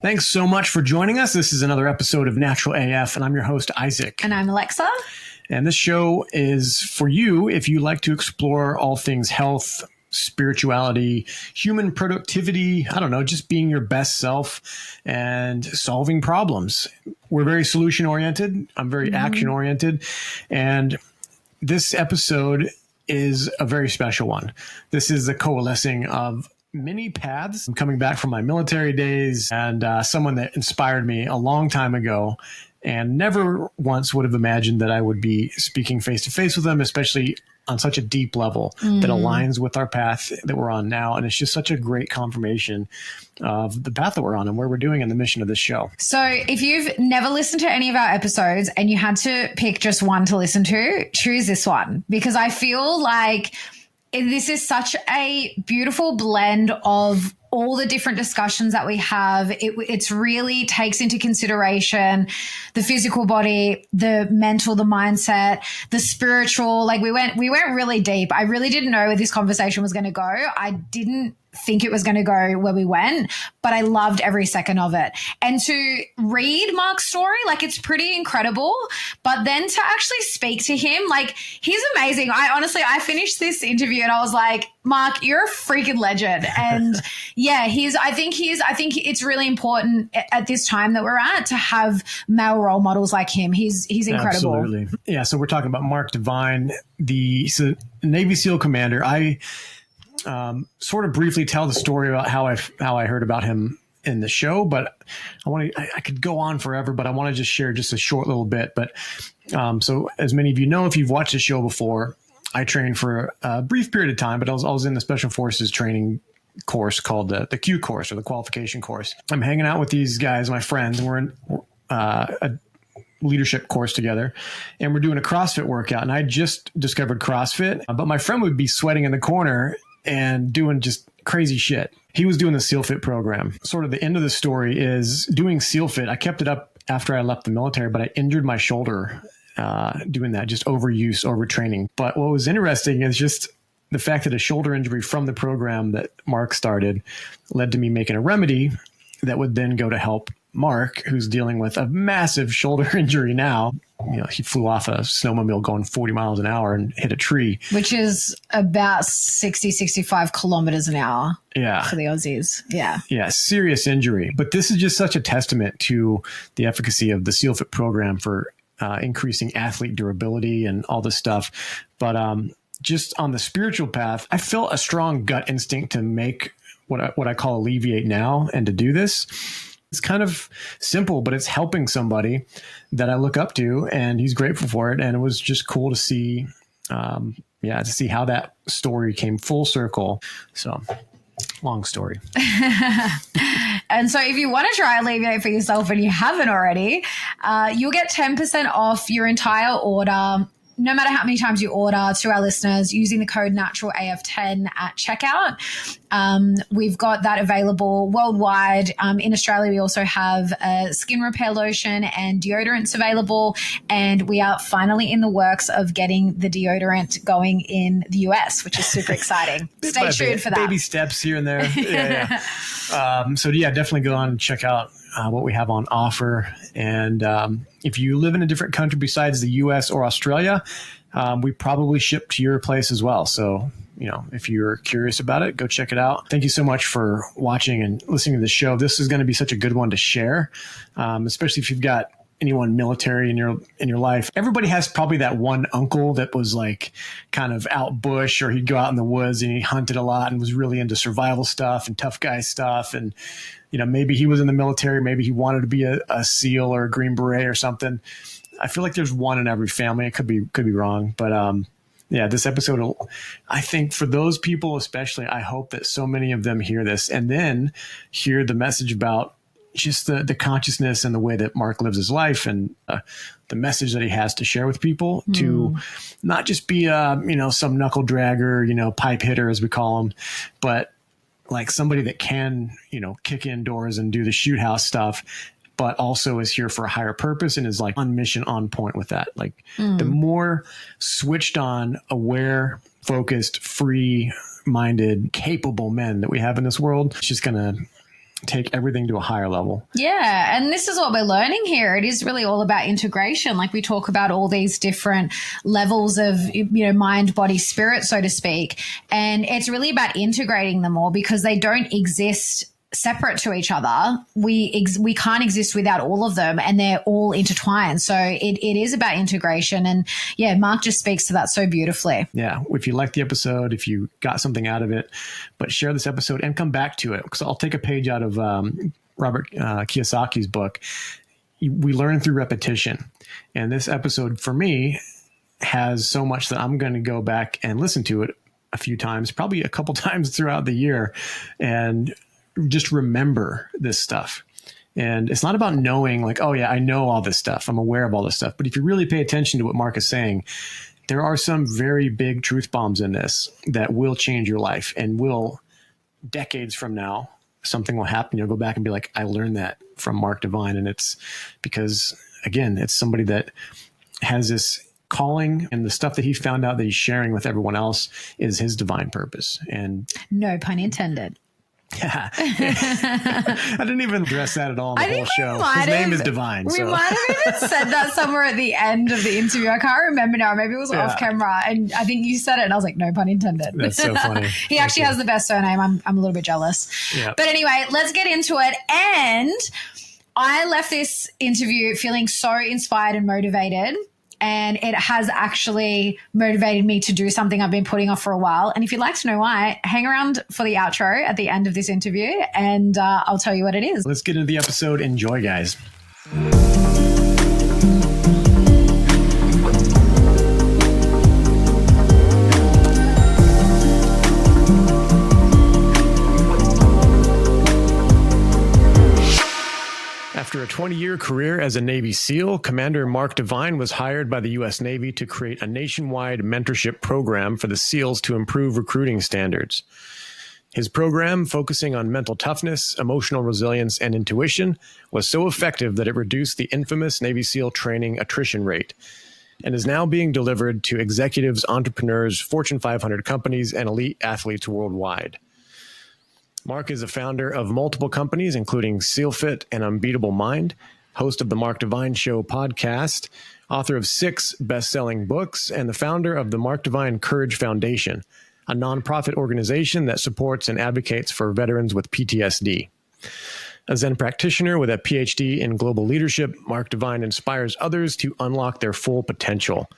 Thanks so much for joining us. This is another episode of Natural AF, and I'm your host, Isaac. And I'm Alexa. And this show is for you if you like to explore all things health, spirituality, human productivity, just being your best self and solving problems. We're very solution-oriented. I'm very action-oriented. And this episode is a very special one. This is the coalescing of many paths. I'm coming back from my military days and someone that inspired me a long time ago and never once would have imagined that I would be speaking face to face with them, especially on such a deep level that aligns with our path that we're on now. And it's just such a great confirmation of the path that we're on and where we're doing in the mission of this show. So if you've never listened to any of our episodes and you had to pick just one to listen to, choose this one, because I feel like this is such a beautiful blend of all the different discussions that we have. It's really takes into consideration the physical body, the mental, the mindset, the spiritual. Like we went really deep. I really didn't know where this conversation was going to go. I didn't think it was going to go where we went, but I loved every second of it. And to read Mark's story, like it's pretty incredible, but then to actually speak to him, like he's amazing. I finished this interview and I was like, Mark, you're a freaking legend. And yeah, I think it's really important at this time that we're at to have male role models like him. He's incredible. Absolutely. Yeah. So we're talking about Mark Devine, the Navy SEAL commander. I sort of briefly tell the story about how I heard about him in the show, but I could go on forever, but I want to just share just a short little bit. But so as many of you know, if you've watched the show before, I trained for a brief period of time, but I was in the Special Forces training course called the Q course or the qualification course. I'm hanging out with these guys, my friends, and we're in a leadership course together, and we're doing a CrossFit workout. And I just discovered CrossFit, but my friend would be sweating in the corner and doing just crazy shit. He was doing the SEALFIT program. Sort of the end of the story is doing SEALFIT. I kept it up after I left the military, but I injured my shoulder doing that, just overuse, overtraining. But what was interesting is just the fact that a shoulder injury from the program that Mark started led to me making a remedy that would then go to help Mark, who's dealing with a massive shoulder injury now. He flew off a snowmobile going 40 miles an hour and hit a tree. Which is about 60, 65 kilometers an hour for the Aussies. Yeah. Yeah, serious injury. But this is just such a testament to the efficacy of the SEALFIT program for increasing athlete durability and all this stuff. But just on the spiritual path, I felt a strong gut instinct to make what I call alleviate now and to do this. It's kind of simple, but it's helping somebody that I look up to, and he's grateful for it. And it was just cool to see, to see how that story came full circle. So long story. And so if you want to try Alleviate for yourself and you haven't already, you'll get 10% off your entire order, no matter how many times you order, to our listeners using the code NaturalAF10 at checkout. We've got that available worldwide. In Australia, we also have a skin repair lotion and deodorants available. And we are finally in the works of getting the deodorant going in the US, which is super exciting. Stay tuned for that. Baby steps here and there. So definitely go on and check out what we have on offer. And if you live in a different country besides the US or Australia, we probably ship to your place as well. So, if you're curious about it, go check it out. Thank you so much for watching and listening to the show. This is going to be such a good one to share, especially if you've got anyone military in your life. Everybody has probably that one uncle that was like kind of out bush, or he'd go out in the woods and he hunted a lot and was really into survival stuff and tough guy stuff. And maybe he was in the military, maybe he wanted to be a SEAL or a Green Beret or something. I feel like there's one in every family. It could be wrong, but this episode, I think for those people especially, I hope that so many of them hear this and then hear the message about just the consciousness and the way that Mark lives his life and the message that he has to share with people to not just be some knuckle dragger, pipe hitter as we call him, but like somebody that can, kick indoors and do the shoot house stuff, but also is here for a higher purpose and is like on mission, on point with that. Like the more switched on, aware, focused, free minded, capable men that we have in this world, it's just going to take everything to a higher level. Yeah. And this is what we're learning here. It is really all about integration. Like we talk about all these different levels of, mind, body, spirit, so to speak. And it's really about integrating them all because they don't exist separate to each other. We can't exist without all of them, and they're all intertwined. So it is about integration. And yeah, Mark just speaks to that so beautifully. Yeah. If you liked the episode, if you got something out of it, but share this episode and come back to it. Because I'll take a page out of Robert Kiyosaki's book. We learn through repetition. And this episode for me has so much that I'm going to go back and listen to it a few times, probably a couple times throughout the year, and just remember this stuff. And it's not about knowing like, oh yeah, I know all this stuff. I'm aware of all this stuff. But if you really pay attention to what Mark is saying, there are some very big truth bombs in this that will change your life and will, decades from now, something will happen. You'll go back and be like, I learned that from Mark Divine. And it's because, again, it's somebody that has this calling, and the stuff that he found out that he's sharing with everyone else is his divine purpose. And no pun intended. Yeah. I didn't even address that at all in the whole show. His name is Divine. We might have even said that somewhere at the end of the interview. I can't remember now. Maybe it was off camera. And I think you said it and I was like, no pun intended. That's so funny. He actually has the best surname. I'm a little bit jealous. Yeah. But anyway, let's get into it. And I left this interview feeling so inspired and motivated. And it has actually motivated me to do something I've been putting off for a while. And if you'd like to know why, hang around for the outro at the end of this interview and I'll tell you what it is. Let's get into the episode. Enjoy, guys. After a 20-year career as a Navy SEAL, Commander Mark Divine was hired by the U.S. Navy to create a nationwide mentorship program for the SEALs to improve recruiting standards. His program, focusing on mental toughness, emotional resilience, and intuition, was so effective that it reduced the infamous Navy SEAL training attrition rate and is now being delivered to executives, entrepreneurs, Fortune 500 companies, and elite athletes worldwide. Mark is a founder of multiple companies, including SEALFIT and Unbeatable Mind, host of the Mark Divine Show podcast, author of 6 best-selling books, and the founder of the Mark Divine Courage Foundation, a nonprofit organization that supports and advocates for veterans with PTSD. A Zen practitioner with a PhD in global leadership, Mark Divine inspires others to unlock their full potential.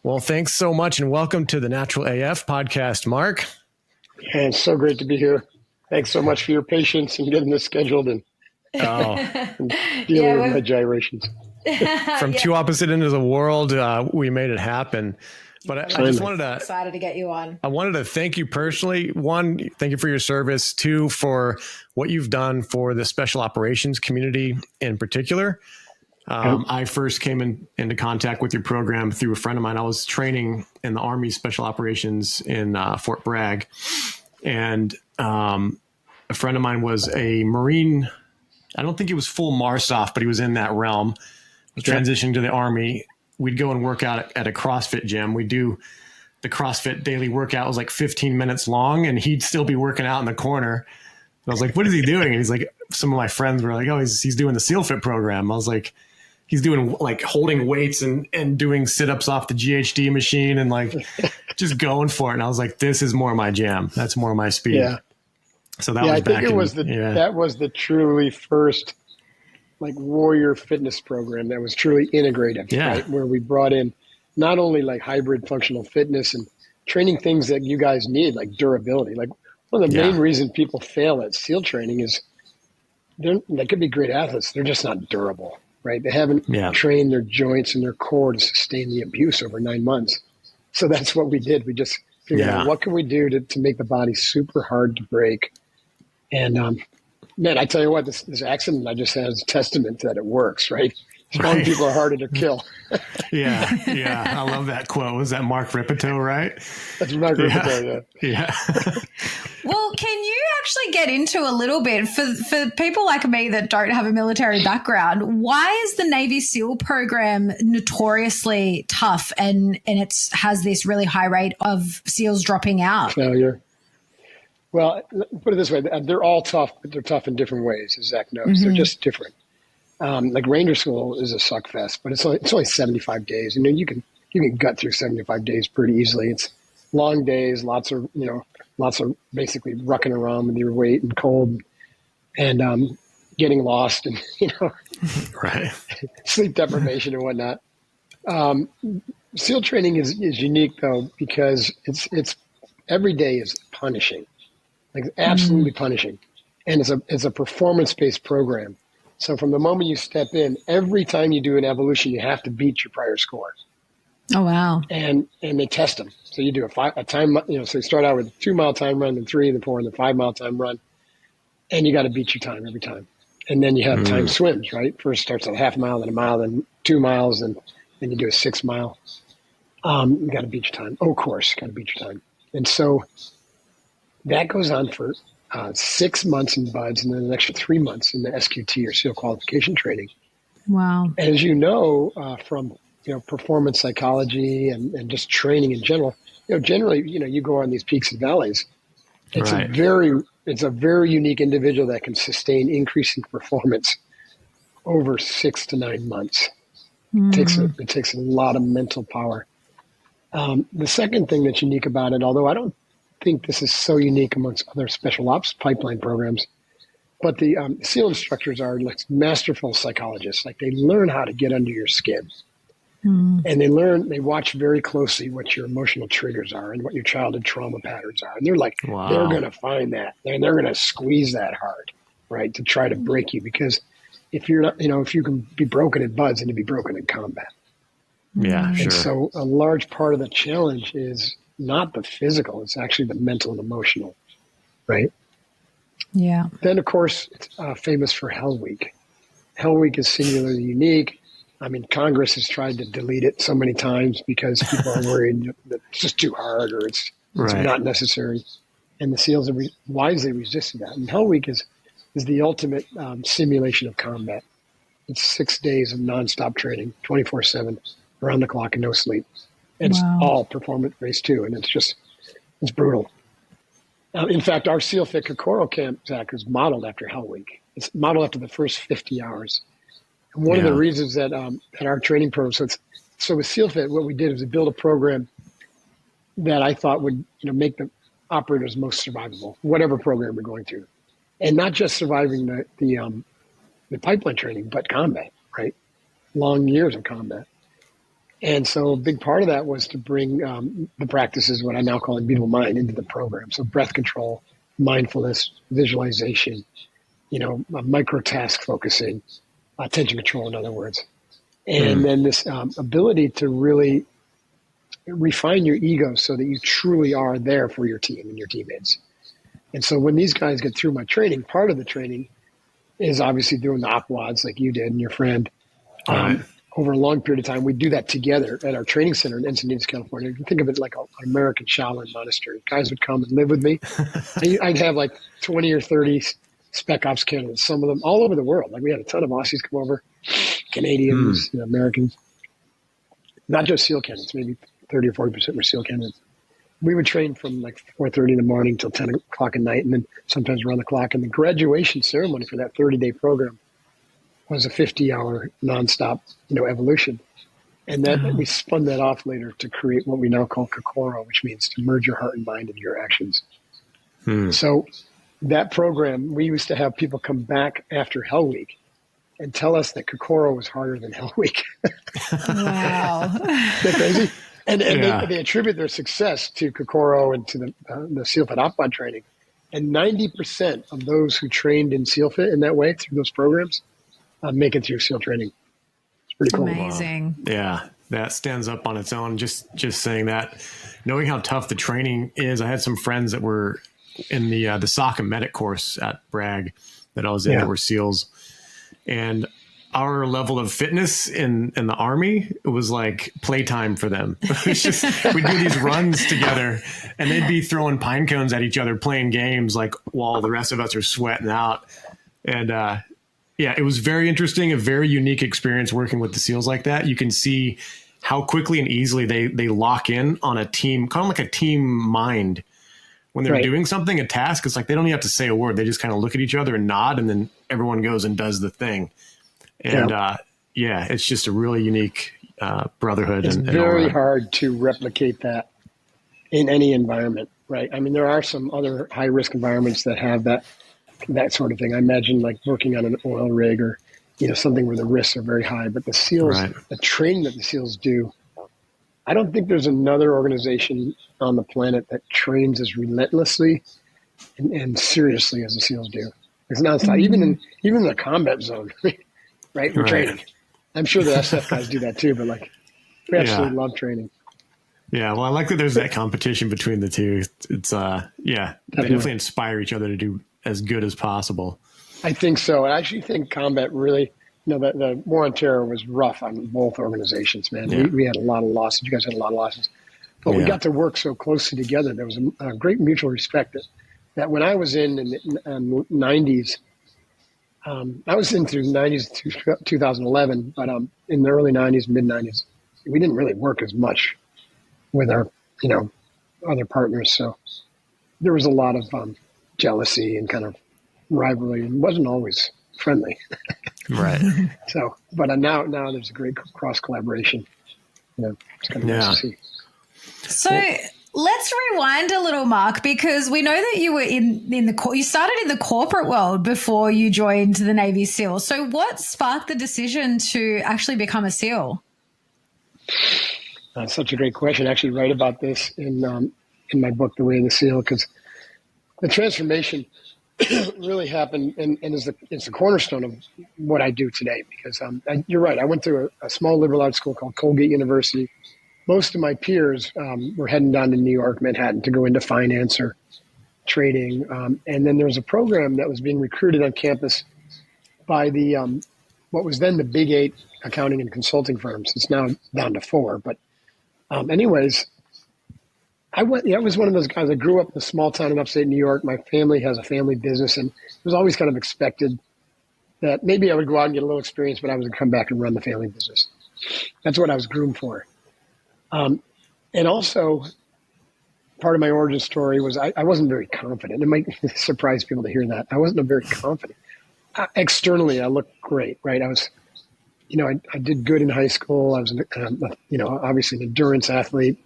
Well, thanks so much and welcome to the Natural AF podcast, Mark. Yeah, it's so great to be here. Thanks so much for your patience and getting this scheduled and dealing with my gyrations. From two opposite ends of the world, we made it happen. But I just wanted to... Excited to get you on. I wanted to thank you personally. 1, thank you for your service. 2, for what you've done for the special operations community in particular. I first came into contact with your program through a friend of mine. I was training in the Army Special Operations in Fort Bragg. And a friend of mine was a Marine. I don't think he was full MARSOF, but he was in that realm. Was transitioning to the Army. We'd go and work out at a CrossFit gym. We'd do the CrossFit daily workout. It was like 15 minutes long, and he'd still be working out in the corner. And I was like, what is he doing? And he's like, some of my friends were like, oh, he's doing the SEALFIT program. I was like, he's doing like holding weights and doing sit-ups off the GHD machine and like just going for it. And I was like, this is more my jam. That's more my speed. Yeah. So that was I back think it was that was the truly first like warrior fitness program that was truly integrative, right? Where we brought in not only like hybrid functional fitness and training things that you guys need, like durability. Like one of the main reasons people fail at SEAL training is they could be great athletes. They're just not durable, right? They haven't trained their joints and their core to sustain the abuse over 9 months. So that's what we did. We just figured out what can we do to make the body super hard to break. And man, I tell you what, this accident I just had is a testament that it works, right? Strong people are harder to kill. Yeah. I love that quote. Was that Mark Ripito, right? That's Mark Ripito, yeah. Well, can you actually get into a little bit for people like me that don't have a military background? Why is the Navy SEAL program notoriously tough and it has this really high rate of SEALs dropping out? Failure. Well, put it this way: they're all tough, but they're tough in different ways, as Zach knows. They're just different. Like Ranger School is a suck fest, but it's only 75 days. You can gut through 75 days pretty easily. It's long days, lots of basically rucking around with your weight and cold, and getting lost, and right, sleep deprivation and whatnot. SEAL training is unique though because it's every day is punishing, like absolutely punishing, and it's a performance-based program. So from the moment you step in, every time you do an evolution, you have to beat your prior score. Oh wow! And they test them. So you do a time, so you start out with a 2-mile time run, then 3, then 4, and then 5-mile time run, and you got to beat your time every time. And then you have time swims, right? First starts at a half mile, then a mile, then 2 miles, and then you do a 6-mile. You got to beat your time. Of course, got to beat your time. And so that goes on for 6 months in BUDS, and then an extra 3 months in the SQT or SEAL qualification training. Wow. As from performance psychology and just training in general, generally, you go on these peaks and valleys. It's a very unique individual that can sustain increasing performance over 6 to 9 months. It takes a lot of mental power. The second thing that's unique about it, although I don't think this is so unique amongst other special ops pipeline programs, but the SEAL instructors are like masterful psychologists. Like they learn how to get under your skin. And they watch very closely what your emotional triggers are and what your childhood trauma patterns are. And they're like, they're going to find that. And they're going to squeeze that hard, right, to try to break you. Because if you're not, if you can be broken in BUDS, then you be broken in combat. Yeah, sure. And so a large part of the challenge is not the physical, it's actually the mental and emotional, right? Yeah. Then, of course, it's famous for Hell Week. Hell Week is singularly unique. I mean, Congress has tried to delete it so many times because people are worried that it's just too hard or it's not necessary. And the SEALs have wisely resisted that. And Hell Week is the ultimate simulation of combat. It's 6 days of nonstop training, 24/7, around the clock and no sleep. And it's all performance-based too. And it's brutal. In fact, our SEALFIT Kokoro camp, Zach, is modeled after Hell Week. It's modeled after the first 50 hours. One of the reasons that our training program, so with SEALFIT, what we did was we built a program that I thought would make the operators most survivable, whatever program we're going through, and not just surviving the pipeline training, but combat, right? Long years of combat. And so a big part of that was to bring the practices, what I now call Unbeatable Mind, into the program. So breath control, mindfulness, visualization, micro task focusing, attention control, in other words. And then this ability to really refine your ego so that you truly are there for your team and your teammates. And so when these guys get through my training, part of the training is obviously doing the OPWADs like you did and your friend. Over a long period of time, we do that together at our training center in Encinitas, California. You can think of it like an American Shaolin monastery. Guys would come and live with me. I'd have like 20 or 30 spec ops candidates, some of them all over the world. Like we had a ton of Aussies come over, Canadians, Americans, not just SEAL candidates, maybe 30 or 40% were SEAL candidates. We would train from like 4:30 in the morning till 10 o'clock at night, and then sometimes around the clock. And the graduation ceremony for that 30-day program was a 50-hour nonstop, evolution. And then we spun that off later to create what we now call Kokoro, which means to merge your heart and mind into your actions. So that program, we used to have people come back after Hell Week and tell us that Kokoro was harder than Hell Week. Wow. Isn't that crazy? And they attribute their success to Kokoro and to the SEALFIT OPWAD training. And 90% of those who trained in SEALFIT in that way through those programs make it through SEAL training. It's pretty cool. Amazing. Wow. Yeah, that stands up on its own. Just saying that, knowing how tough the training is. I had some friends that were in the SOC and medic course at Bragg that I was in that were SEALs, and our level of fitness in the Army, it was like playtime for them. It's just, we'd do these runs together and they'd be throwing pine cones at each other, playing games like while the rest of us are sweating out. And it was very interesting, a very unique experience working with the SEALs like that. You can see how quickly and easily they lock in on a team, kind of like a team mind, when they're Right. doing something, a task, it's like they don't even have to say a word. They just kind of look at each other and nod, and then everyone goes and does the thing. And it's just a really unique brotherhood. It's and very all that. hard to replicate that in any environment, right? I mean, there are some other high risk environments that have that sort of thing. I imagine like working on an oil rig or, something where the risks are very high. But the SEALs, Right. the training that the SEALs do, I don't think there's another organization on the planet that trains as relentlessly and seriously as the SEALs do. It's nonstop, even in the combat zone, right? We're training. I'm sure the SF guys do that too, but like we absolutely love training. Yeah, well, I like that there's that competition between the two. It's they definitely inspire each other to do as good as possible. I think so. I actually think combat really, the war on terror was rough on both organizations, man. Yeah. We had a lot of losses. You guys had a lot of losses. But we got to work so closely together. There was a great mutual respect that when I was in the 90s, I was in through 90s to 2011, but in the early 90s, mid 90s, we didn't really work as much with our, other partners. So there was a lot of jealousy and kind of rivalry, and wasn't always friendly. Right. So, but now there's a great cross collaboration. It's kind of nice to see. So let's rewind a little, Mark, because we know that you were you started in the corporate world before you joined the Navy SEAL. So what sparked the decision to actually become a SEAL? That's such a great question. I actually write about this in my book, The Way of the SEAL, because the transformation really happened and it's the cornerstone of what I do today. Because you're right. I went to a small liberal arts school called Colgate University. Most of my peers were heading down to New York, Manhattan, to go into finance or trading. And then there was a program that was being recruited on campus by the what was then the Big 8 accounting and consulting firms. It's now down to 4. But anyways, I was one of those guys. I grew up in a small town in upstate New York. My family has a family business, and it was always kind of expected that maybe I would go out and get a little experience, but I was going to come back and run the family business. That's what I was groomed for. And also, part of my origin story was I wasn't very confident. It might surprise people to hear that. I wasn't very confident. Externally, I looked great, right? I was, I did good in high school. I was, obviously an endurance athlete.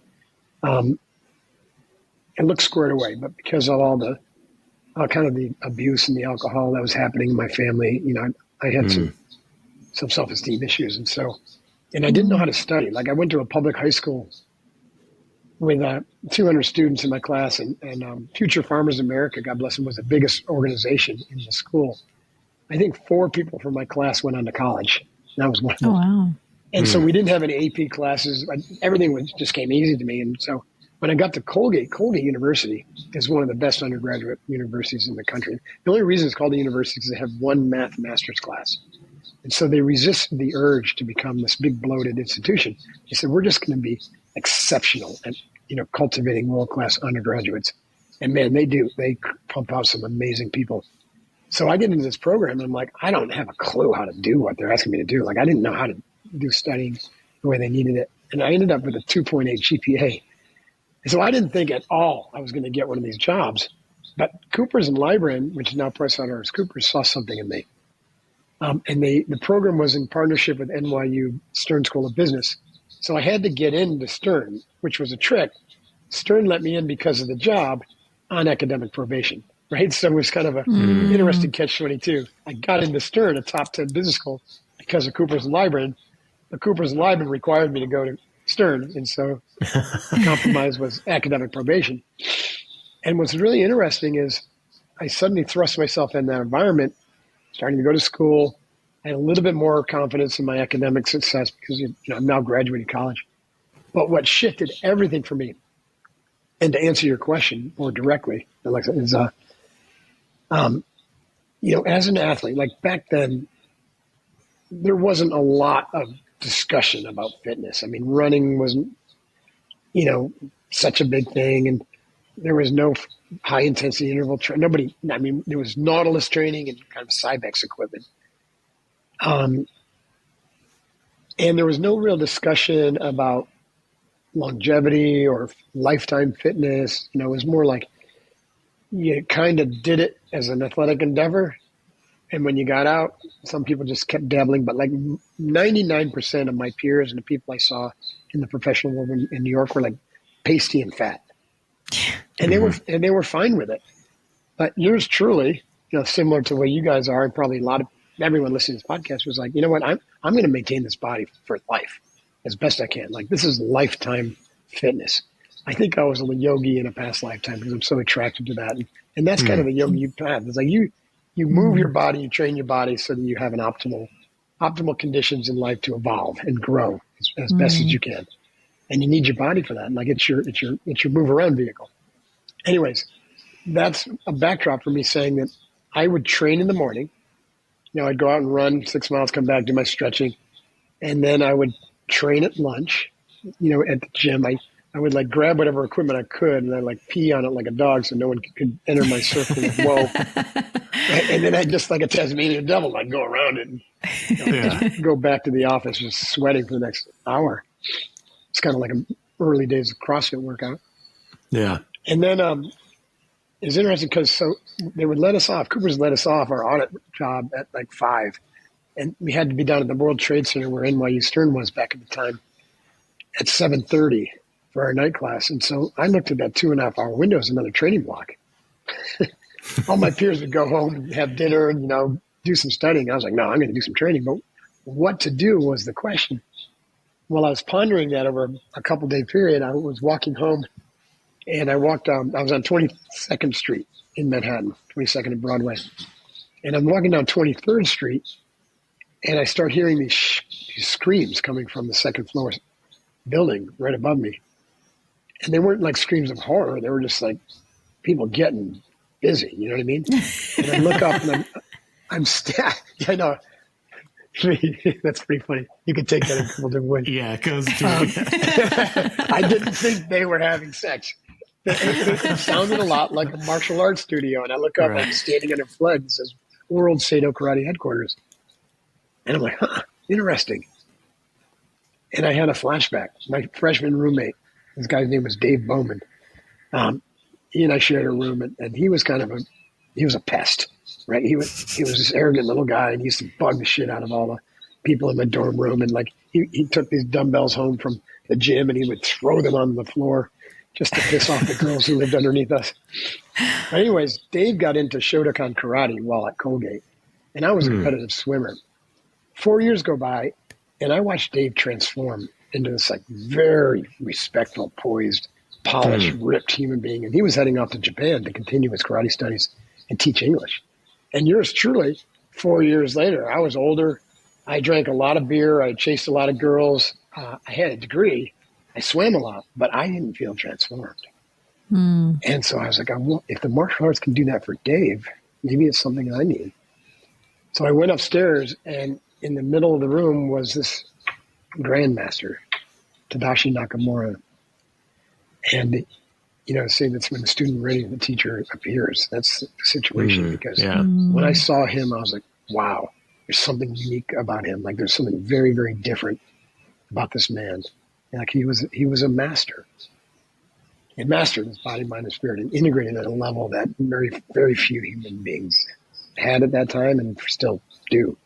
It looked squared away, but because of all the kind of the abuse and the alcohol that was happening in my family, I had some self-esteem issues. And I didn't know how to study. Like I went to a public high school with 200 students in my class, and Future Farmers America, God bless them, was the biggest organization in the school. I think 4 people from my class went on to college. And I was one of them. Oh, wow. And so we didn't have any AP classes. Everything just came easy to me. And so when I got to Colgate University is one of the best undergraduate universities in the country. The only reason it's called a university is they have one math master's class. And so they resisted the urge to become this big bloated institution. They said, we're just going to be exceptional at, cultivating world-class undergraduates. And man, they do. They pump out some amazing people. So I get into this program and I'm like, I don't have a clue how to do what they're asking me to do. Like I didn't know how to do studying the way they needed it. And I ended up with a 2.8 GPA. And so I didn't think at all I was going to get one of these jobs. But Coopers and Libran, which is now PricewaterhouseCoopers, saw something in me. And the program was in partnership with NYU Stern School of Business. So I had to get into Stern, which was a trick. Stern let me in because of the job on academic probation, right? So it was kind of a interesting catch-22. I got into Stern, a top 10 business school, because of Coopers and Libran. The Coopers and Libran required me to go to Stern. And so the compromise was academic probation. And what's really interesting is I suddenly thrust myself in that environment, starting to go to school. I had a little bit more confidence in my academic success because I'm now graduating college. But what shifted everything for me, and to answer your question more directly, Alexa, is, as an athlete, like back then, there wasn't a lot of discussion about fitness. I mean, running wasn't, such a big thing, and there was no high intensity interval training. There was Nautilus training and kind of Cybex equipment. And there was no real discussion about longevity or lifetime fitness. It was more like you kind of did it as an athletic endeavor. And when you got out, some people just kept dabbling, but like 99% of my peers and the people I saw in the professional world in New York were like pasty and fat. And they were fine with it. But yours truly, similar to where you guys are, and probably everyone listening to this podcast was like, you know what, I'm going to maintain this body for life as best I can. Like, this is lifetime fitness. I think I was a yogi in a past lifetime because I'm so attracted to that. And that's kind of the yogi you have. It's like you move your body, you train your body so that you have an optimal conditions in life to evolve and grow as best as you can. And you need your body for that. And like it's your move around vehicle. Anyways, that's a backdrop for me saying that I would train in the morning. I'd go out and run 6 miles, come back, do my stretching. And then I would train at lunch, at the gym. I would like grab whatever equipment I could and I'd like pee on it like a dog so no one could enter my circle of woe. And then I'd just like a Tasmanian devil, I'd go around it and just go back to the office just sweating for the next hour. It's kind of like an early days of CrossFit workout. Yeah. And then it's interesting because they would let us off. Cooper's let us off our audit job at like 5. And we had to be down at the World Trade Center where NYU Stern was back at the time at 7:30 for our night class. And so I looked at that 2.5-hour window as another training block. All my peers would go home and have dinner and, do some studying. I was like, no, I'm going to do some training. But what to do was the question. While I was pondering that over a couple-day period, I was walking home and I walked I was on 22nd Street in Manhattan, 22nd and Broadway. And I'm walking down 23rd Street and I start hearing these screams coming from the second floor building right above me. And they weren't like screams of horror. They were just like people getting busy. You know what I mean? And I look up and I'm I know. That's pretty funny. You could take that in a couple different ways. Yeah, because I didn't think they were having sex. It sounded a lot like a martial arts studio. And I look up, I'm standing under a flag that says World Sado Karate Headquarters. And I'm like, interesting. And I had a flashback. My freshman roommate, this guy's name was Dave Bowman. He and I shared a room, and he was he was a pest, right? He was this arrogant little guy, and he used to bug the shit out of all the people in my dorm room. And like he took these dumbbells home from the gym, and he would throw them on the floor just to piss off the girls who lived underneath us. But anyways, Dave got into Shotokan karate while at Colgate, and I was a competitive swimmer. 4 years go by, and I watched Dave transform into this like very respectful, poised, polished, ripped human being. And he was heading off to Japan to continue his karate studies and teach English. And yours truly, 4 years later, I was older. I drank a lot of beer. I chased a lot of girls. I had a degree. I swam a lot, but I didn't feel transformed. And so I was like, if the martial arts can do that for Dave, maybe it's something I need. So I went upstairs, and in the middle of the room was this grandmaster, Tadashi Nakamura. And, say that's when the student ready and the teacher appears. That's the situation. Because when I saw him, I was like, wow, there's something unique about him. Like there's something very, very different about this man. Like he was a master. He mastered his body, mind, and spirit and integrated at a level that very, very few human beings had at that time and still do.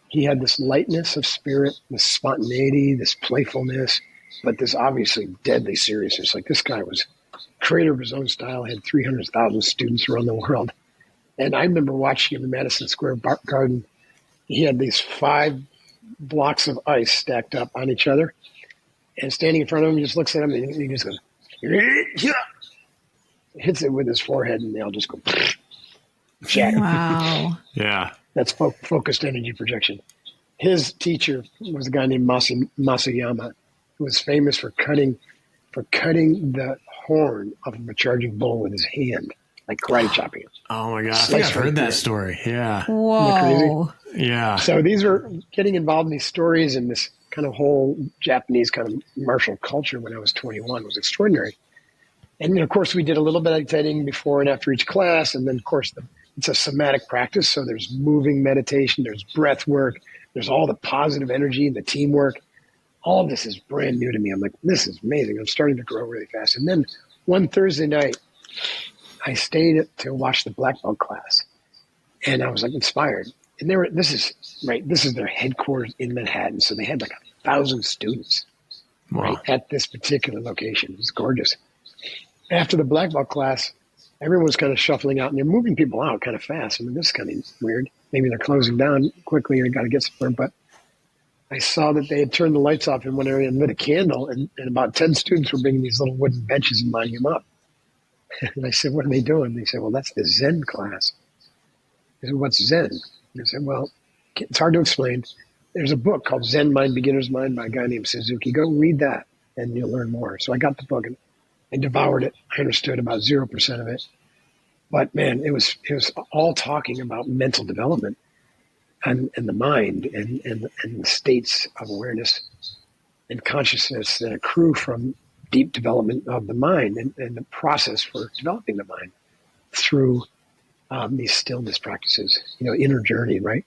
He had this lightness of spirit, this spontaneity, this playfulness, but this obviously deadly seriousness. Like this guy was creator of his own style, had 300,000 students around the world. And I remember watching him in Madison Square Garden. He had these 5 blocks of ice stacked up on each other. And standing in front of him, he just looks at him and he just goes, hits it with his forehead, and they all just go shatter. Wow. Yeah. That's focused energy projection. His teacher was a guy named Masayama, who was famous for cutting the horn off of a charging bull with his hand, like karate chopping it. Oh my gosh. I think I've heard that story. Yeah. Whoa. Yeah. So these are getting involved in these stories and this kind of whole Japanese kind of martial culture when I was 21 was extraordinary. And of course, we did a little bit of meditating before and after each class. And then, of course, it's a somatic practice. So there's moving meditation, there's breath work, there's all the positive energy and the teamwork. All of this is brand new to me. I'm like, this is amazing. I'm starting to grow really fast. And then one Thursday night, I stayed to watch the black belt class, and I was like inspired. And this is their headquarters in Manhattan. So they had like 1,000 students right at this particular location. It was gorgeous. After the black belt class, everyone was kind of shuffling out, and they're moving people out kind of fast. I mean, this is kind of weird. Maybe they're closing down quickly or got to get somewhere. But I saw that they had turned the lights off in one area and lit a candle, and about 10 students were bringing these little wooden benches and lining them up. And I said, what are they doing? They said, well, that's the Zen class. I said, what's Zen? And I said, well, it's hard to explain. There's a book called Zen Mind, Beginner's Mind by a guy named Suzuki. Go read that and you'll learn more. So I got the book and I devoured it. I understood about 0% of it. But man, it was all talking about mental development and the mind and the states of awareness and consciousness that accrue from deep development of the mind and the process for developing the mind through these stillness practices, inner journey, right?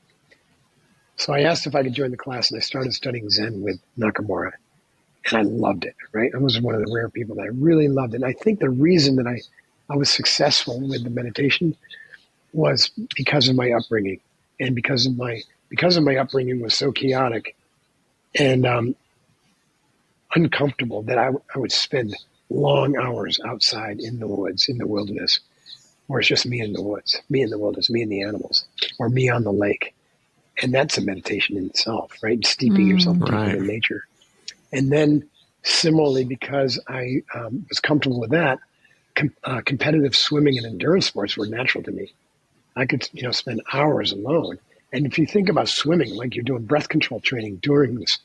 So I asked if I could join the class, and I started studying Zen with Nakamura, and I loved it, right? I was one of the rare people that I really loved it. And I think the reason that I was successful with the meditation was because of my upbringing, and because of my upbringing was so chaotic and uncomfortable that I would spend long hours outside in the woods, in the wilderness, or it's just me in the woods, me in the wilderness, me and the animals, or me on the lake. And that's a meditation in itself, right? Steeping yourself deeper in nature. And then similarly, because I was comfortable with that, competitive swimming and endurance sports were natural to me. I could, spend hours alone. And if you think about swimming, like you're doing breath control training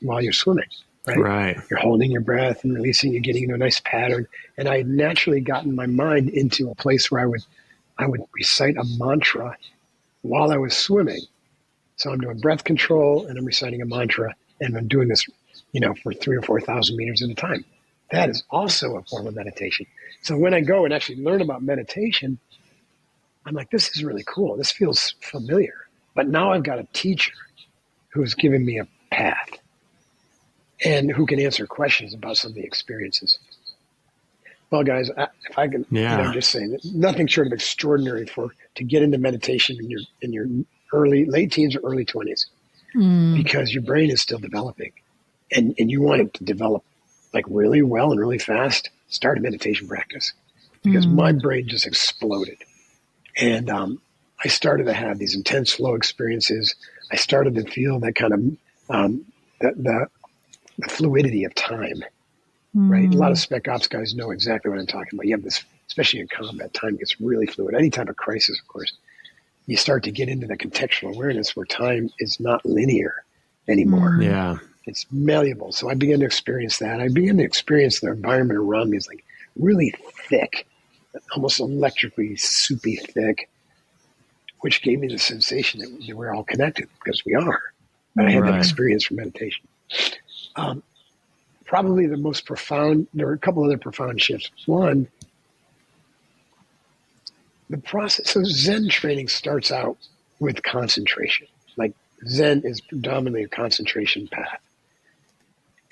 while you're swimming, right? You're holding your breath and releasing, you're getting into a nice pattern. And I had naturally gotten my mind into a place where I would recite a mantra while I was swimming. So I'm doing breath control and I'm reciting a mantra, and I'm doing this, for 3,000 or 4,000 meters at a time. That is also a form of meditation. So when I go and actually learn about meditation, I'm like, this is really cool. This feels familiar. But now I've got a teacher who's giving me a path and who can answer questions about some of the experiences. Well, guys, if I can, just say that nothing short of extraordinary to get into meditation in your late teens or early 20s, because your brain is still developing, and you want it to develop like really well and really fast. Start a meditation practice, because my brain just exploded, and I started to have these intense flow experiences. I started to feel that kind of the fluidity of time. Right. A lot of spec ops guys know exactly what I'm talking about. You have this, especially in combat, time gets really fluid. Any type of crisis, of course, you start to get into the contextual awareness where time is not linear anymore. Yeah. It's malleable. So I began to experience that. I began to experience the environment around me is like really thick, almost electrically soupy thick, which gave me the sensation that we're all connected, because we are. But I had that experience from meditation. Probably the most profound, there were a couple other profound shifts. One, the process, so Zen training starts out with concentration. Like Zen is predominantly a concentration path.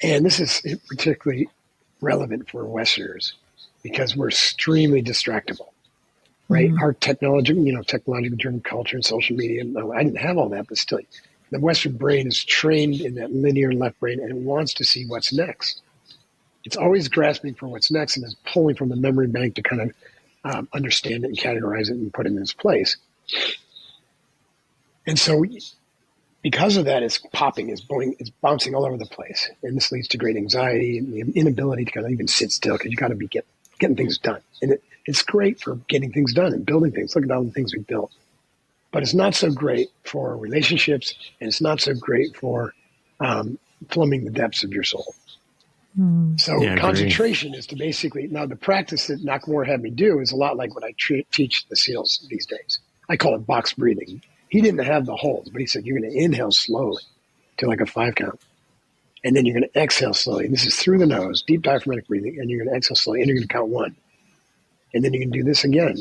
And this is particularly relevant for Westerners because we're extremely distractible, right? Our technologically driven culture and social media, I didn't have all that, but still, the Western brain is trained in that linear left brain, and it wants to see what's next. It's always grasping for what's next and is pulling from the memory bank to kind of understand it and categorize it and put it in its place. And so because of that, it's popping, it's bouncing all over the place. And this leads to great anxiety and the inability to kind of even sit still, because you got to be getting things done. And it's great for getting things done and building things. Look at all the things we built. But it's not so great for relationships, and it's not so great for plumbing the depths of your soul. So concentration is to basically, now the practice that Nakamura had me do is a lot like what I teach the SEALs these days. I call it box breathing. He didn't have the holds, but he said, you're going to inhale slowly to like a 5 count. And then you're going to exhale slowly. And this is through the nose, deep diaphragmatic breathing. And you're going to exhale slowly, and you're going to count 1. And then you can do this again.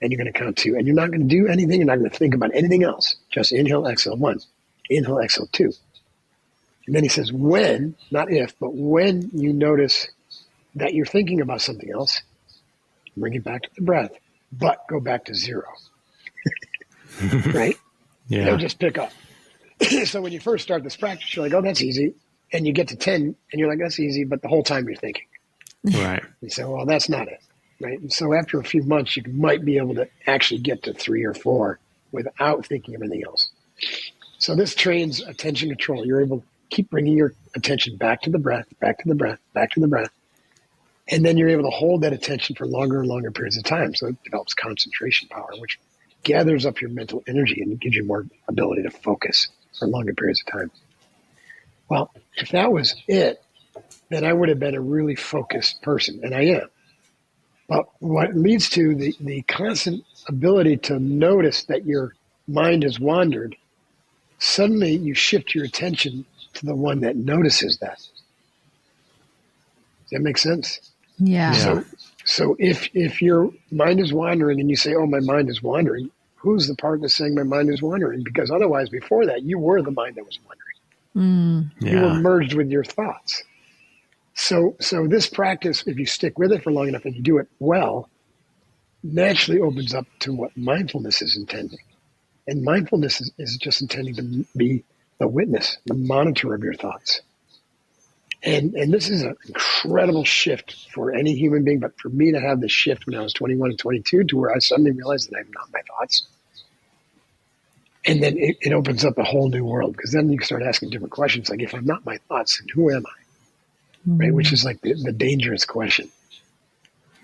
And you're going to count 2. And you're not going to do anything. You're not going to think about anything else. Just inhale, exhale 1. Inhale, exhale 2. And then he says, when, not if, but when you notice that you're thinking about something else, bring it back to the breath. but go back to 0. Right? Yeah. They'll just pick up. So when you first start this practice, you're like, oh, that's easy. And you get to 10 and you're like, that's easy. But the whole time you're thinking. Right. You say, well, that's not it. Right. And so after a few months, you might be able to actually get to 3 or 4 without thinking of anything else. So this trains attention control. You're able to keep bringing your attention back to the breath, back to the breath, back to the breath. And then you're able to hold that attention for longer and longer periods of time. So it develops concentration power, which gathers up your mental energy and gives you more ability to focus for longer periods of time. Well, if that was it, then I would have been a really focused person, and I am. But what leads to the constant ability to notice that your mind has wandered, suddenly you shift your attention to the one that notices that. Does that make sense? Yeah. So if your mind is wandering and you say, oh, my mind is wandering, who's the part that's saying my mind is wandering? Because otherwise, before that, you were the mind that was wandering. You were merged with your thoughts. So this practice, if you stick with it for long enough and you do it well, naturally opens up to what mindfulness is intending. And mindfulness is just intending to be the witness, the monitor of your thoughts. And this is an incredible shift for any human being, but for me to have this shift when I was 21 and 22 to where I suddenly realized that I'm not my thoughts. And then it opens up a whole new world, because then you can start asking different questions. Like, if I'm not my thoughts, then who am I? Right? Which is like the dangerous question.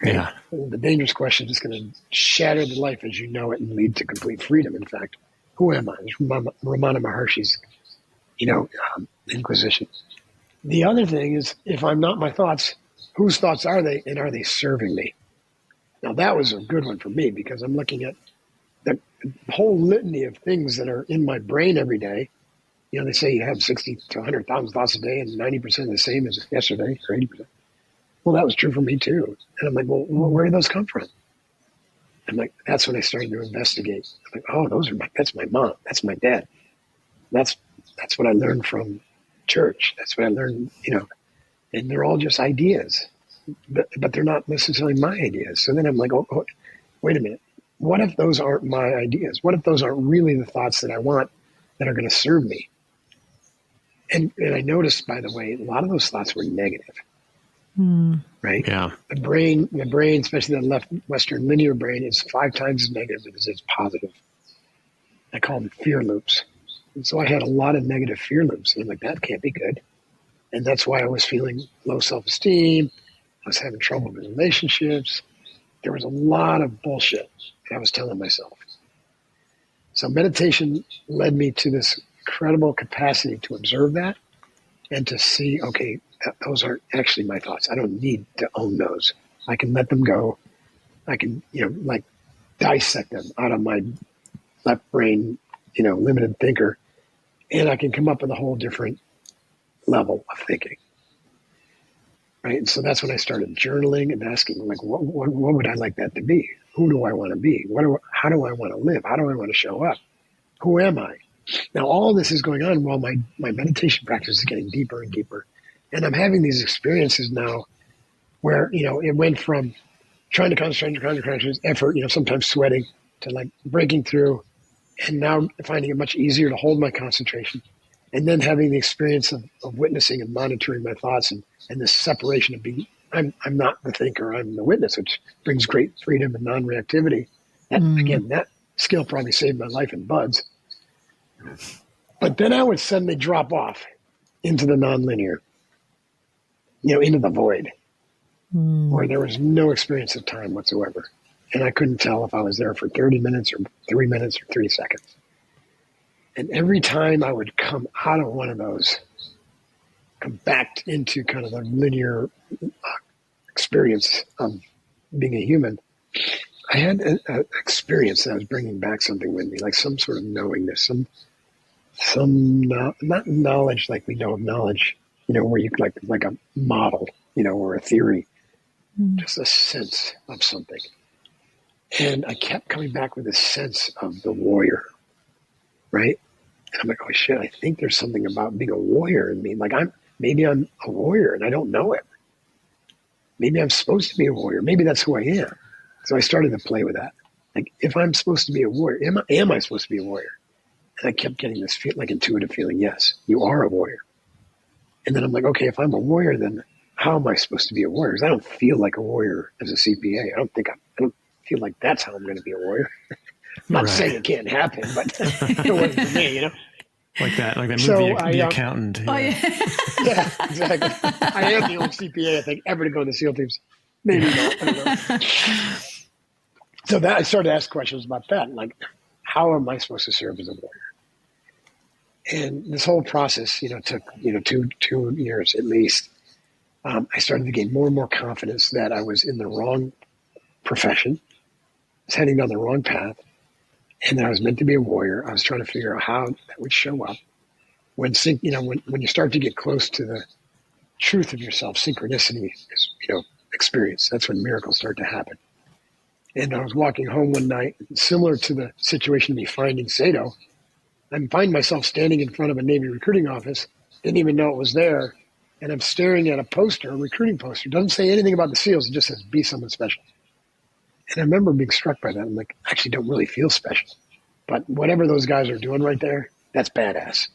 Right? Yeah. The dangerous question is going to shatter the life as you know it and lead to complete freedom. In fact, who am I? It's Ramana Maharshi's, Inquisition. The other thing is, if I'm not my thoughts, whose thoughts are they, and are they serving me? Now, that was a good one for me, because I'm looking at the whole litany of things that are in my brain every day. They say you have 60 to 100,000 thoughts a day, and 90% the same as yesterday, or 80%. Well, that was true for me too. And I'm like, well, where do those come from? I'm like, that's when I started to investigate. I'm like, oh, that's my mom. That's my dad. That's what I learned from church. That's what I learned, and they're all just ideas, but they're not necessarily my ideas. So then I'm like, oh, wait a minute. What if those aren't my ideas? What if those aren't really the thoughts that I want that are going to serve me? And I noticed, by the way, a lot of those thoughts were negative. Right? Yeah. The brain, especially the left Western linear brain, is 5 times as negative as it's positive. I call them fear loops. And so I had a lot of negative fear loops. And I'm like, that can't be good. And that's why I was feeling low self-esteem. I was having trouble with relationships. There was a lot of bullshit that I was telling myself. So meditation led me to this incredible capacity to observe that and to see, okay, those aren't actually my thoughts. I don't need to own those. I can let them go. I can, dissect them out of my left brain, limited thinker, and I can come up with a whole different level of thinking. Right. And so that's when I started journaling and asking, like, what would I like that to be? Who do I want to be? How do I want to live? How do I want to show up? Who am I? Now, all this is going on while my meditation practice is getting deeper and deeper. And I'm having these experiences now where, it went from trying to concentrate, effort, sometimes sweating, to like breaking through, and now finding it much easier to hold my concentration. And then having the experience of witnessing and monitoring my thoughts and this separation of being, I'm not the thinker, I'm the witness, which brings great freedom and non-reactivity. And again, that skill probably saved my life in buds. But then I would suddenly drop off into the nonlinear, into the void, where there was no experience of time whatsoever. And I couldn't tell if I was there for 30 minutes or 3 minutes or 3 seconds. And every time I would come out of one of those, come back into kind of the linear experience of being a human, I had an experience that I was bringing back something with me, like some sort of knowingness, not knowledge like we know of knowledge, where you like a model, or a theory, just a sense of something. And I kept coming back with this sense of the warrior, right? And I'm like, oh shit, I think there's something about being a warrior in me. Like maybe I'm a warrior and I don't know it. Maybe I'm supposed to be a warrior. Maybe that's who I am. So I started to play with that. Like, if I'm supposed to be a warrior, am I supposed to be a warrior? And I kept getting this like intuitive feeling, yes, you are a warrior. And then I'm like, okay, if I'm a warrior, then how am I supposed to be a warrior? Because I don't feel like a warrior as a CPA. I don't feel like that's how I'm going to be a warrior. I'm not saying it can't happen, but it wasn't for me, you know? Like that movie, The Accountant. Oh, yeah. Yeah, exactly. I am the only CPA, I think, ever to go to SEAL teams. Maybe not. I don't know. So I started to ask questions about that. Like, how am I supposed to serve as a warrior? And this whole process, took, 2 years at least. I started to gain more and more confidence that I was in the wrong profession, I was heading down the wrong path, and that I was meant to be a warrior. I was trying to figure out how that would show up. When you start to get close to the truth of yourself, synchronicity is, experience. That's when miracles start to happen. And I was walking home one night, similar to the situation of me finding Sato. I find myself standing in front of a Navy recruiting office, didn't even know it was there, and I'm staring at a recruiting poster. It doesn't say anything about the SEALs. It just says, be someone special. And I remember being struck by that. I'm like, I actually don't really feel special. But whatever those guys are doing right there, that's badass.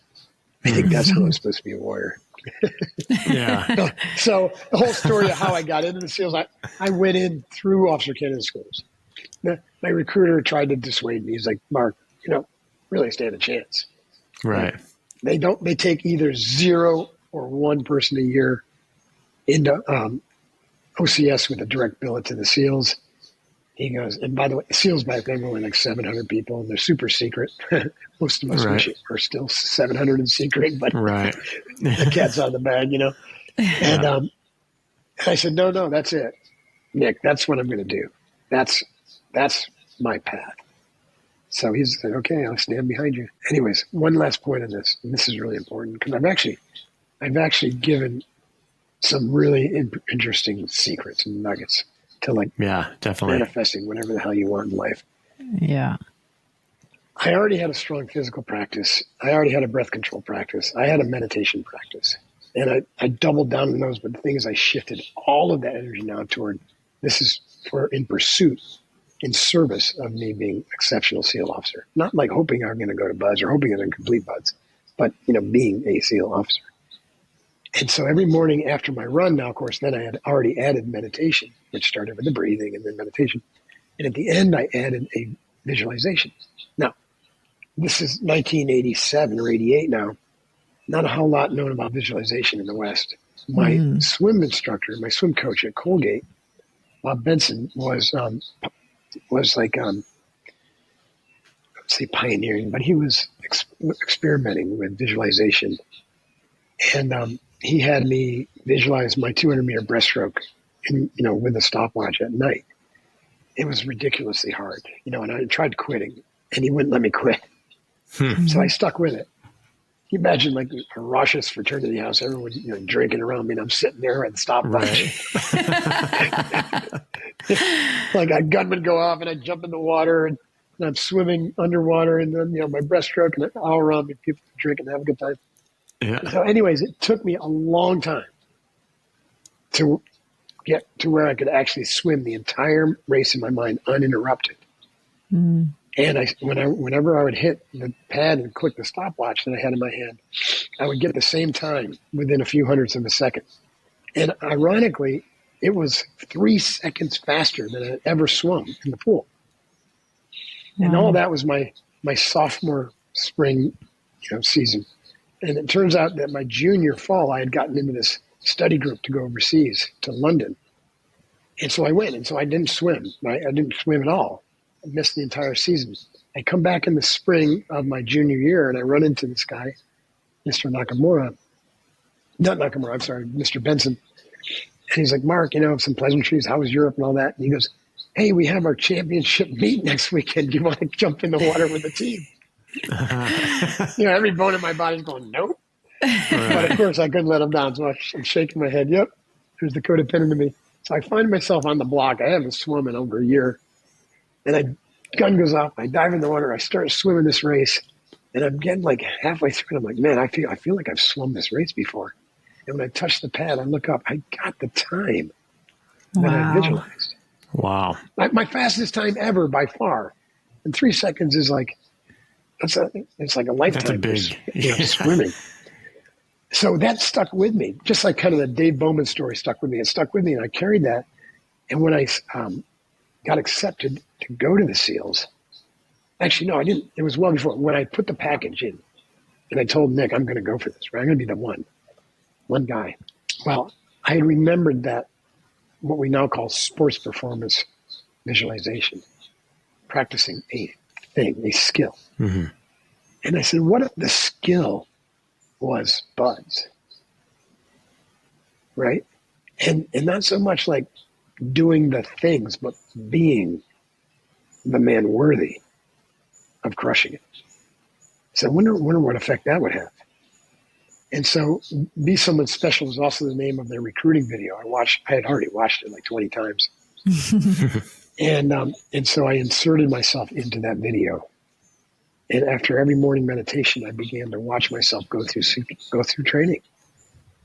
I think that's how I'm supposed to be a warrior. Yeah. So the whole story of how I got into the SEALs, I went in through officer candidate schools. My recruiter tried to dissuade me. He's like, Mark, really stand a chance. Right. They take either 0 or 1 person a year into OCS with a direct billet to the SEALs. He goes, and by the way, SEALs back then were only like 700 people, and they're super secret. Most of us are still 700 in secret, but the cat's out of the bag, And I said, no, that's it. Nick, that's what I'm going to do. That's my path. So he's like, okay, I'll stand behind you. Anyways, one last point on this, and this is really important because I've actually given some really interesting secrets and nuggets to definitely manifesting whatever the hell you want in life. Yeah. I already had a strong physical practice. I already had a breath control practice. I had a meditation practice. And I doubled down on those. But the thing is, I shifted all of that energy now toward this is in pursuit, in service of me being exceptional SEAL officer. Not like hoping I'm going to go to BUDS or hoping I'm going to complete BUDS, but, being a SEAL officer. And so every morning after my run, now, of course, then I had already added meditation, which started with the breathing and then meditation. And at the end, I added a visualization. Now, this is 1987 or 88 now. Not a whole lot known about visualization in the West. My swim instructor, my swim coach at Colgate, Bob Benson, was like, let's say pioneering, but he was experimenting with visualization. And he had me visualize my 200-meter breaststroke, with a stopwatch at night. It was ridiculously hard, and I tried quitting, and he wouldn't let me quit. So I stuck with it. You imagine like a raucous fraternity house, everyone drinking around me, and I'm sitting there at the stopwatch. Like a gun would go off, and I'd jump in the water, and I'm swimming underwater, and then my breaststroke, and all around me, people drink and have a good time. Yeah. So anyways, it took me a long time to get to where I could actually swim the entire race in my mind uninterrupted. And whenever I would hit the pad and click the stopwatch that I had in my hand, I would get the same time within a few hundredths of a second. And ironically, it was 3 seconds faster than I had ever swum in the pool. Wow. And all that was my sophomore spring season. And it turns out that my junior fall, I had gotten into this study group to go overseas to London. And so I went, and so I didn't swim. I didn't swim at all. I missed the entire season. I come back in the spring of my junior year, and I run into this guy, Mr. Mr. Benson. And he's like, Mark, some pleasantries. How was Europe and all that? And he goes, hey, we have our championship meet next weekend. Do you want to jump in the water with the team? Every bone in my body's going, nope. But of course, I couldn't let him down. So I'm shaking my head. Yep. There's the codependent in me. So I find myself on the block. I haven't swum in over a year. And gun goes off. I dive in the water. I start swimming this race. And I'm getting like halfway through. And I'm like, man, I feel like I've swum this race before. And when I touch the pad, I look up. I got the time that I visualized. Wow. My fastest time ever by far. And 3 seconds is like, it's like a lifetime. That's a big swimming. So that stuck with me, just like kind of the Dave Bowman story stuck with me. It stuck with me, and I carried that. And when I got accepted to go to the SEALs, actually, no, I didn't. It was well before. When I put the package in, and I told Nick, I'm going to go for this, right? I'm going to be the one guy. Well, I remembered that what we now call sports performance visualization, practicing a thing, a skill. Mm-hmm. And I said, what if the skill was buds, right? And not so much like doing the things, but being the man worthy of crushing it. So I wonder what effect that would have. And so Be Someone Special was also the name of their recruiting video. I had already watched it like 20 times. And so I inserted myself into that video. And after every morning meditation, I began to watch myself go through training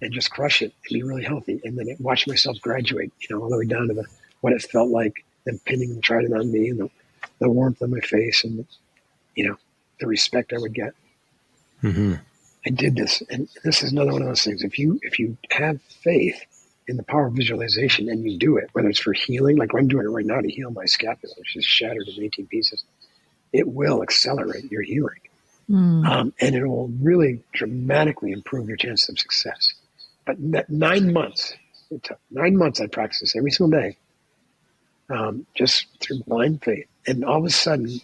and just crush it and be really healthy. And then watch myself graduate, all the way down to what it felt like, them pinning and trying it on me, and the warmth on my face, and the respect I would get. Mm-hmm. I did this, and this is another one of those things. If you have faith in the power of visualization and you do it, whether it's for healing, like I'm doing it right now to heal my scapula, which is shattered in 18 pieces, it will accelerate your healing. And it will really dramatically improve your chances of success. But 9 months, it took 9 months I practiced this every single day, just through blind faith. And all of a sudden,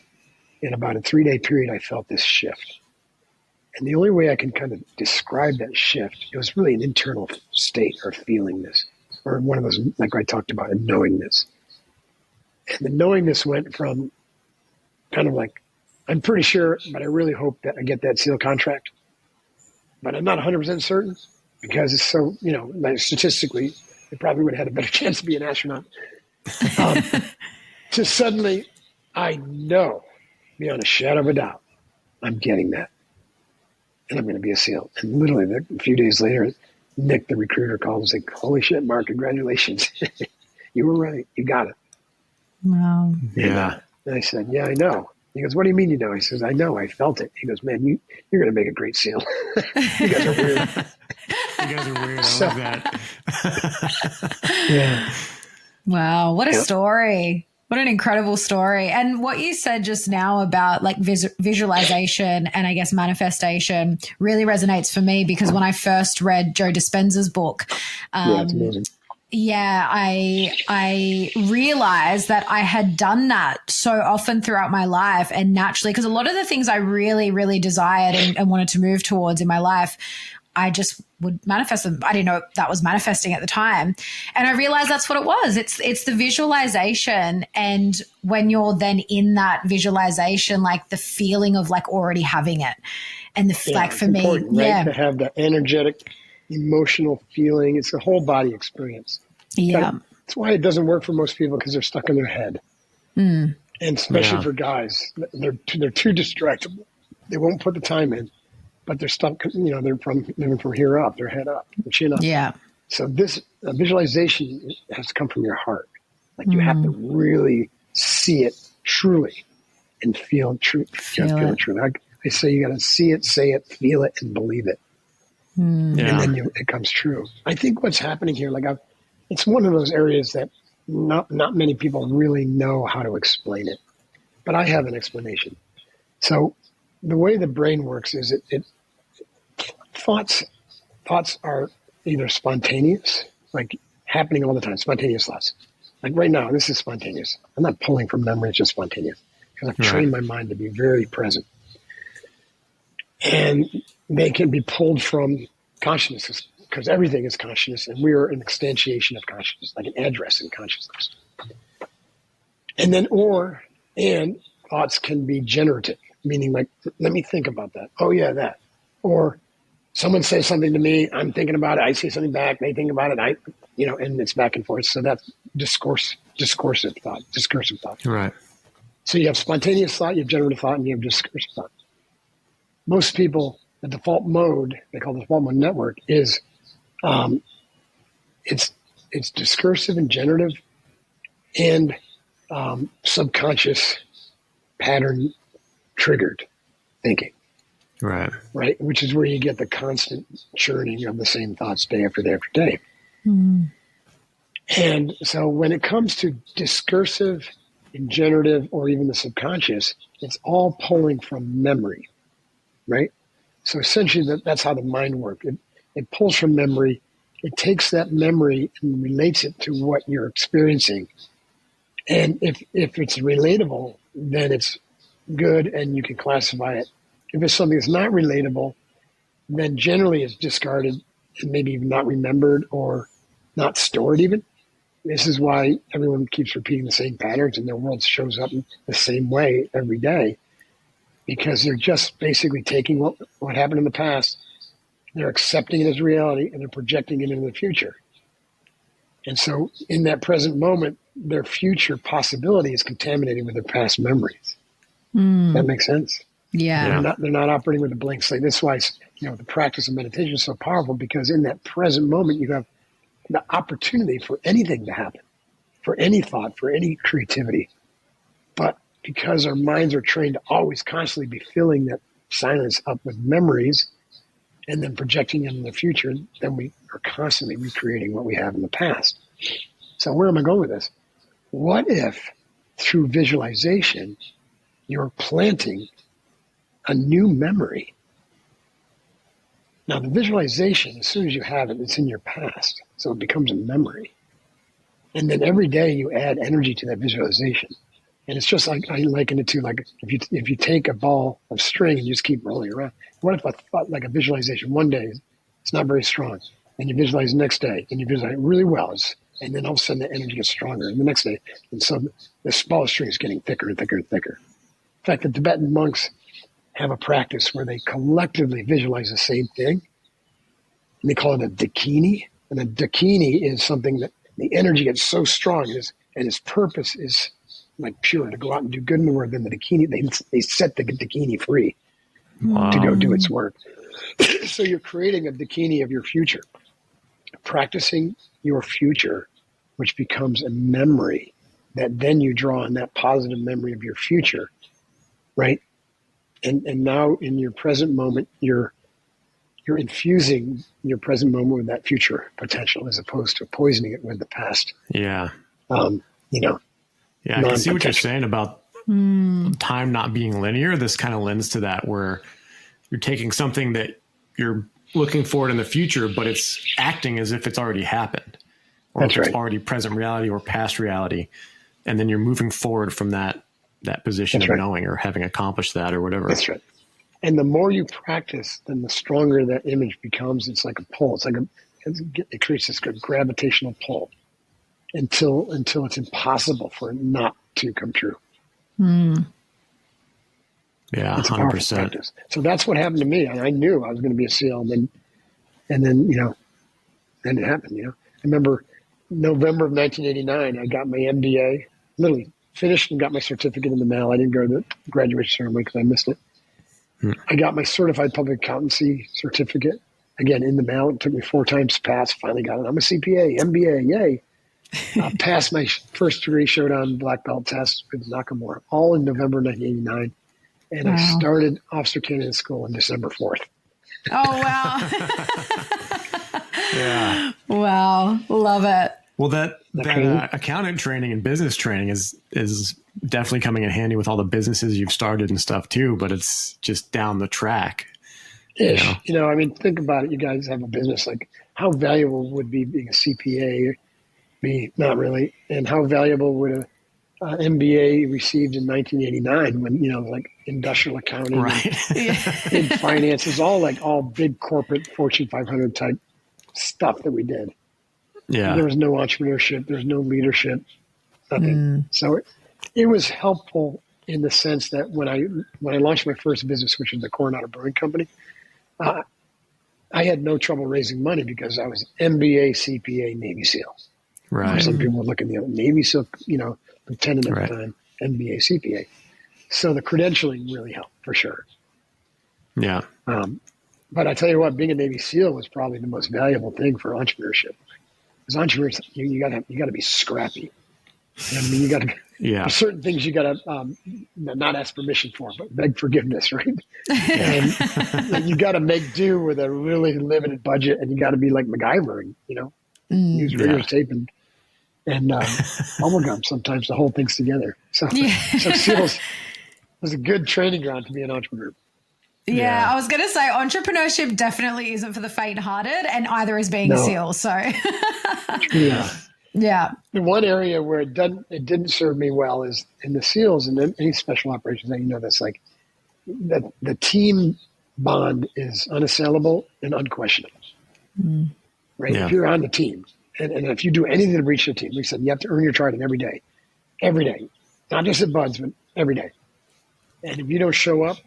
in about a 3-day period, I felt this shift. And the only way I can kind of describe that shift, it was really an internal state or feelingness, or one of those, like I talked about, a knowingness. And the knowingness went from kind of like, I'm pretty sure, but I really hope that I get that SEAL contract. But I'm not 100% certain because it's so, like statistically, they probably would have had a better chance to be an astronaut. To suddenly, I know, beyond a shadow of a doubt, I'm getting that. And I'm going to be a SEAL. And literally a few days later, Nick, the recruiter, called and said, holy shit, Mark, congratulations. You were right. You got it. Wow. Yeah. And I said, yeah, I know. He goes, what do you mean you know? He says, I know. I felt it. He goes, man, you're going to make a great SEAL. You guys are weird. You guys are weird. I love that. Yeah. Wow. What a story. What an incredible story. And what you said just now about like visualization and I guess manifestation really resonates for me because when I first read Joe Dispenza's book, it's amazing. Yeah, I realized that I had done that so often throughout my life and naturally, because a lot of the things I really, really desired and wanted to move towards in my life, I just would manifest them. I didn't know that was manifesting at the time. And I realized that's what it was. It's the visualization. And when you're then in that visualization, like the feeling of like already having it. And like for me, right? To have that energetic, emotional feeling. It's a whole body experience. Yeah. That's why it doesn't work for most people because they're stuck in their head. And especially for guys, they're too distractible. They won't put the time in. But they're stuck, they're from here up, their head up, their chin up. Yeah. So this visualization has to come from your heart. Like you have to really see it truly and feel it truly. I say you got to see it, say it, feel it, and believe it. And then it comes true. I think what's happening here, it's one of those areas that not many people really know how to explain it. But I have an explanation. So the way the brain works is thoughts are either spontaneous, like happening all the time, spontaneous thoughts. Like right now, this is spontaneous. I'm not pulling from memory, it's just spontaneous. Because I've trained my mind to be very present. And they can be pulled from consciousness, because everything is consciousness, and we are an instantiation of consciousness, like an address in consciousness. And then and thoughts can be generative. Meaning like, let me think about that. Oh yeah, that. Or someone says something to me, I'm thinking about it, I say something back, they think about it, and it's back and forth. So that's discursive thought. Right. So you have spontaneous thought, you have generative thought, and you have discursive thought. Most people, the default mode, they call the default mode network, is it's discursive and generative and subconscious pattern triggered thinking. Right. Right. Which is where you get the constant churning of the same thoughts day after day after day. And so when it comes to discursive and generative or even the subconscious, it's all pulling from memory. Right. So essentially that's how the mind works. It pulls from memory. It takes that memory and relates it to what you're experiencing. And if it's relatable, then it's good and you can classify it. If it's something that's not relatable, then generally it's discarded and maybe even not remembered or not stored even. This is why everyone keeps repeating the same patterns and their world shows up in the same way every day, because they're just basically taking what happened in the past, they're accepting it as reality, and they're projecting it into the future. And so in that present moment, their future possibility is contaminated with their past memories. That makes sense? Yeah. They're not operating with a blank slate. That's why the practice of meditation is so powerful, because in that present moment, you have the opportunity for anything to happen, for any thought, for any creativity. But because our minds are trained to always constantly be filling that silence up with memories and then projecting it in the future, then we are constantly recreating what we have in the past. So where am I going with this? What if through visualization, you're planting a new memory? Now, the visualization, as soon as you have it, it's in your past. So it becomes a memory. And then every day you add energy to that visualization. And it's just like, I liken it to like, if you take a ball of string and you just keep rolling around. What if I thought like a visualization one day, it's not very strong. And you visualize the next day and you visualize it really well. And then all of a sudden the energy gets stronger. And the next day, and so this ball of string is getting thicker and thicker and thicker. In fact, the Tibetan monks have a practice where they collectively visualize the same thing. And they call it a dakini. And a dakini is something that the energy gets so strong and its purpose is like pure, to go out and do good in the world. Then the dakini, they set the dakini free to go do its work. So you're creating a dakini of your future, practicing your future, which becomes a memory that then you draw on that positive memory of your future, right? And now in your present moment, you're infusing your present moment with that future potential, as opposed to poisoning it with the past. Yeah. Yeah, I can see what you're saying about time not being linear. This kind of lends to that, where you're taking something that you're looking forward in the future, but it's acting as if it's already happened, or That's if it's right. already present reality or past reality. And then you're moving forward from that position That's of right. knowing or having accomplished that or whatever. That's right. And the more you practice, then the stronger that image becomes. It's like a pull. It creates this good gravitational pull until it's impossible for it not to come true. Yeah, It's a powerful 100%. practice. So that's what happened to me. And I knew I was going to be a SEAL. And then then it happened. I remember November of 1989, I got my MBA, literally finished and got my certificate in the mail. I didn't go to the graduation ceremony because I missed it. I got my certified public accountancy certificate, again, in the mail. It took me 4 times to pass. Finally got it. I'm a CPA, MBA, yay. Passed my first degree showdown black belt test with Nakamura, all in November 1989. And I started officer candidate school on December 4th. Oh, wow. Yeah. Wow. Love it. Well, that accountant training and business training is definitely coming in handy with all the businesses you've started and stuff too, but it's just down the track. Ish. I mean, think about it. You guys have a business. Like, how valuable would being a CPA be? Not really. And how valuable would a MBA received in 1989 when, like industrial accounting and finance is all big corporate Fortune 500 type stuff that we did. Yeah. There was no entrepreneurship. There was no leadership, nothing. So it was helpful in the sense that when I launched my first business, which was the Coronado Brewing Company, I had no trouble raising money because I was MBA, CPA, Navy SEAL. Right. Some people would look at the Navy SEAL, lieutenant at the time, MBA, CPA. So the credentialing really helped for sure. Yeah. But I tell you what, being a Navy SEAL was probably the most valuable thing for entrepreneurship. Because entrepreneurs, you got to be scrappy. You know what I mean? You got to, Yeah. there's certain things you got to not ask permission for, but beg forgiveness, right? And you got to make do with a really limited budget, and you got to be like MacGyver and, use rigorous tape and bubblegum sometimes to hold things together. So SEALs was a good training ground to be an entrepreneur. Yeah, I was going to say entrepreneurship definitely isn't for the faint-hearted, and either is being a SEAL. So, yeah. The one area where it didn't serve me well is in the SEALs and any special operations. That's like the team bond is unassailable and unquestionable, right? Yeah. If you're on the team, and if you do anything to reach the team, we said you have to earn your trident every day, not just at Buds, but every day. And if you don't show up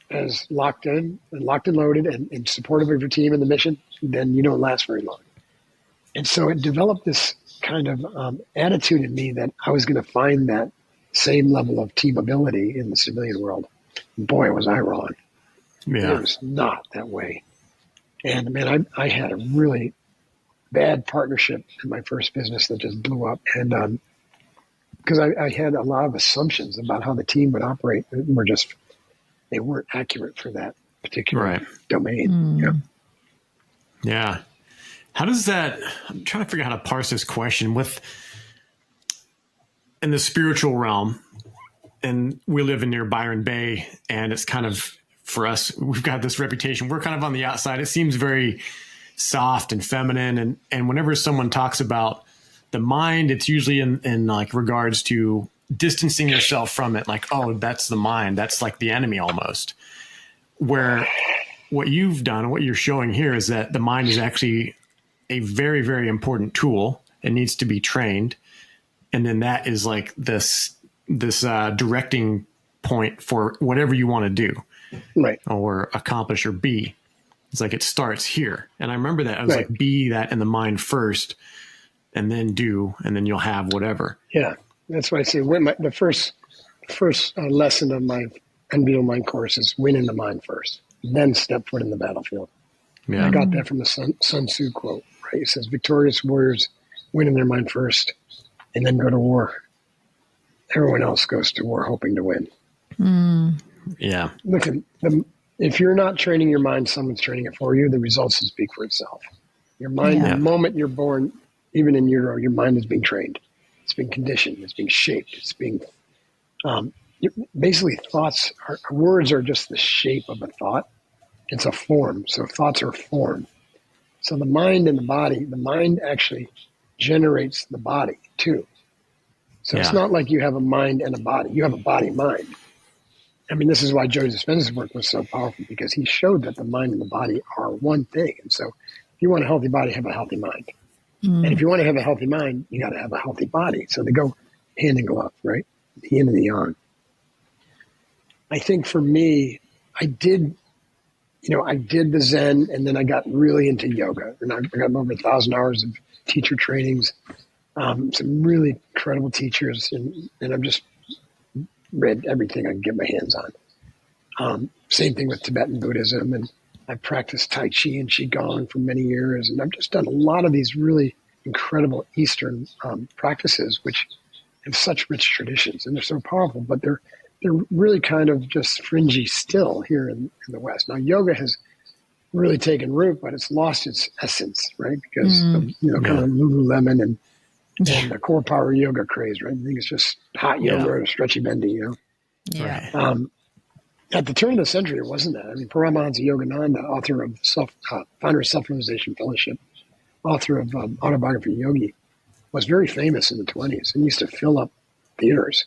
as locked and loaded and supportive of your team and the mission, then you don't last very long. And so it developed this kind of attitude in me that I was going to find that same level of team ability in the civilian world. Boy, was I wrong. Yeah. It was not that way. And man, I had a really bad partnership in my first business that just blew up. And because I had a lot of assumptions about how the team would operate, they weren't accurate for that particular domain. Yeah. How does that, I'm trying to figure out how to parse this question in the spiritual realm, and we live in near Byron Bay, and it's kind of, for us, we've got this reputation. We're kind of on the outside. It seems very soft and feminine. And whenever someone talks about the mind, it's usually in like regards to distancing yourself from it. Like, oh, that's the mind. That's like the enemy almost. Where what you've done, what you're showing here is that the mind is actually a very, very important tool. It needs to be trained. And then that is like this directing point for whatever you want to do, right, or accomplish or be. It's like it starts here. And I remember that I was like, be that in the mind first, and then do, and then you'll have whatever. Yeah, that's why I say the first lesson of my Unbeatable Mind course is win in the mind first, then step foot in the battlefield. Yeah. I got that from the Sun Tzu quote, right? It says, victorious warriors win in their mind first and then go to war. Everyone else goes to war hoping to win. Yeah. Look, if you're not training your mind, someone's training it for you. The results will speak for itself. Your mind, the moment you're born, even in utero, your mind is being trained. It's being conditioned. It's being shaped. It's being basically words are just the shape of a thought. It's a form. So thoughts are form. So the mind and the body, the mind actually generates the body too. So it's not like you have a mind and a body. You have a body-mind. I mean, this is why Joe Dispenza's work was so powerful, because he showed that the mind and the body are one thing. And so if you want a healthy body, have a healthy mind. And if you want to have a healthy mind, you got to have a healthy body. So they go hand in glove, right? The yin and the yang. I think for me, I did the Zen, and then I got really into yoga. And I got over 1,000 hours of teacher trainings, some really incredible teachers, and I've just read everything I can get my hands on. Same thing with Tibetan Buddhism, and I practiced Tai Chi and Qigong for many years, and I've just done a lot of these really incredible Eastern practices, which have such rich traditions, and they're so powerful, but they're really kind of just fringy still here in the West. Now, yoga has really taken root, but it's lost its essence, right? Because of, kind of Lululemon and the core power yoga craze, right? I think it's just hot yoga or stretchy bendy, Yeah. At the turn of the century, it wasn't that. I mean, Paramahansa Yogananda, author of founder of Self-Realization Fellowship, author of Autobiography of Yogi, was very famous in the 1920s and used to fill up theaters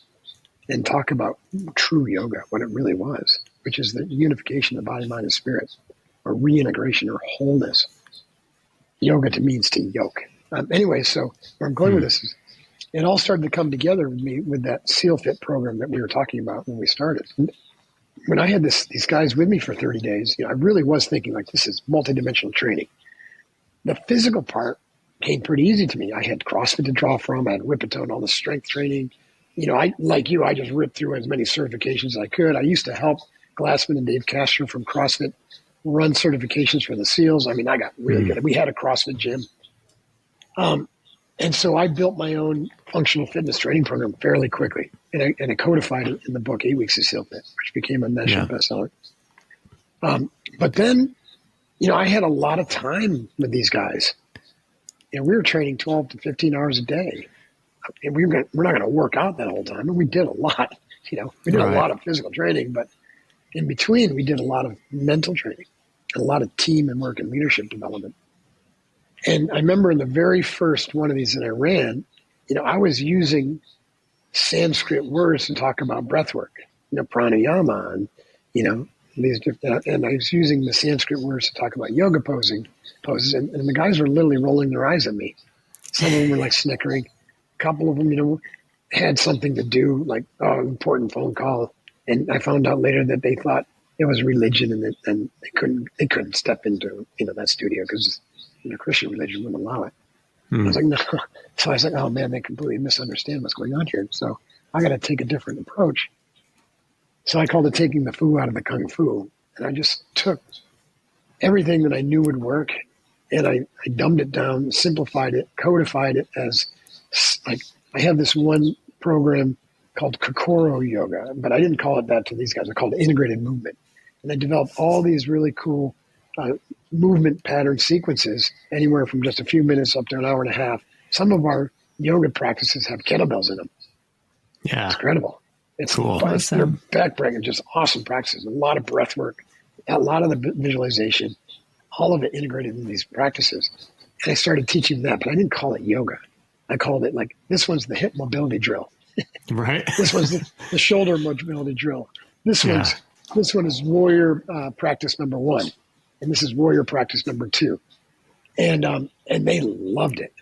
and talk about true yoga, what it really was, which is the unification of body, mind, and spirit, or reintegration or wholeness. Yoga means to yoke. Anyway, so where I'm going with this is, it all started to come together with me with that SEALFIT program that we were talking about when we started. And when I had these guys with me for 30 days, I really was thinking like, this is multidimensional training. The physical part came pretty easy to me. I had CrossFit to draw from. I had Whippetone, all the strength training. I just ripped through as many certifications as I could. I used to help Glassman and Dave Castro from CrossFit run certifications for the SEALs. I mean, I got really good. We had a CrossFit gym. And so I built my own functional fitness training program fairly quickly. And I codified it in the book, 8 Weeks of SEALFIT, which became a national bestseller. But then, I had a lot of time with these guys. We were training 12 to 15 hours a day. And we're not going to work out that whole time. And we did a lot, we did a lot of physical training, but in between we did a lot of mental training, and a lot of team and work and leadership development. And I remember in the very first one of these that I ran, I was using Sanskrit words to talk about breath work, pranayama, and, these different, and I was using the Sanskrit words to talk about yoga poses. And the guys were literally rolling their eyes at me. Some of them were like snickering. A couple of them, had something to do, like, important phone call. And I found out later that they thought it was religion, and they couldn't step into, that studio because Christian religion wouldn't allow it. I was like, no. So I was like, oh man, they completely misunderstand what's going on here. So I got to take a different approach. So I called it taking the foo out of the kung fu. And I just took everything that I knew would work, and I dumbed it down, simplified it, codified it as, like, I have this one program called Kokoro Yoga, but I didn't call it that to these guys. I called it integrated movement. And I developed all these really cool movement pattern sequences, anywhere from just a few minutes up to an hour and a half. Some of our yoga practices have kettlebells in them. Yeah. It's incredible. It's cool. They're backbreaking, just awesome practices. A lot of breath work, a lot of the visualization, all of it integrated in these practices. And I started teaching that, but I didn't call it yoga. I called it, like, this one's the hip mobility drill. Right. This one's the shoulder mobility drill. This one is warrior practice number 1. And this is warrior practice number 2. And they loved it.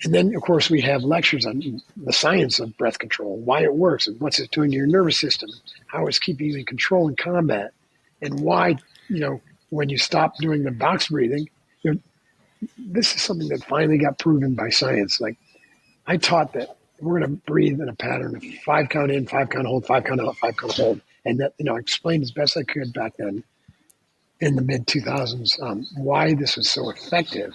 And then, of course, we have lectures on the science of breath control, why it works, and what's it doing to your nervous system, how it's keeping you in control in combat, and why, when you stop doing the box breathing, this is something that finally got proven by science. Like, I taught that we're going to breathe in a pattern of 5 count in, 5 count hold, 5 count out, 5 count hold. And that, I explained as best I could back then in the mid 2000s, why this was so effective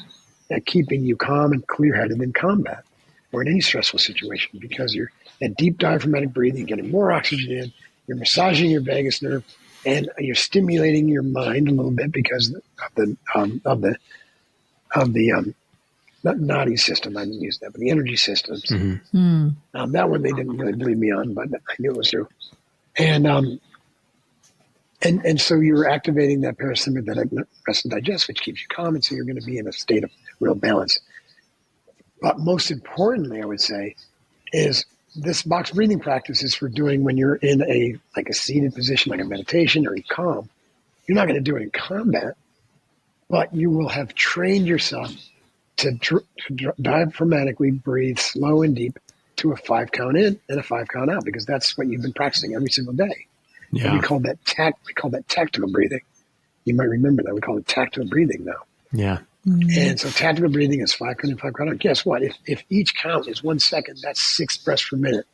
at keeping you calm and clear-headed in combat or in any stressful situation, because you're at deep diaphragmatic breathing, you're getting more oxygen in, you're massaging your vagus nerve, and you're stimulating your mind a little bit because of the not naughty system, I didn't use that, but the energy systems. Mm-hmm. That one they didn't really believe me on, but I knew it was true. And so you're activating that parasympathetic rest and digest, which keeps you calm, and so you're going to be in a state of real balance. But most importantly, I would say, is this box breathing practice is for doing when you're in a seated position, like a meditation or in calm. You're not going to do it in combat, but you will have trained yourself to diaphragmatically breathe slow and deep to a 5 count in and a 5 count out, because that's what you've been practicing every single day. Yeah. And we call that tactical breathing. You might remember that. We call it tactical breathing now. Yeah. Mm-hmm. And so tactical breathing is 5 count in, 5 count out. Guess what? If each count is 1 second, that's 6 breaths per minute.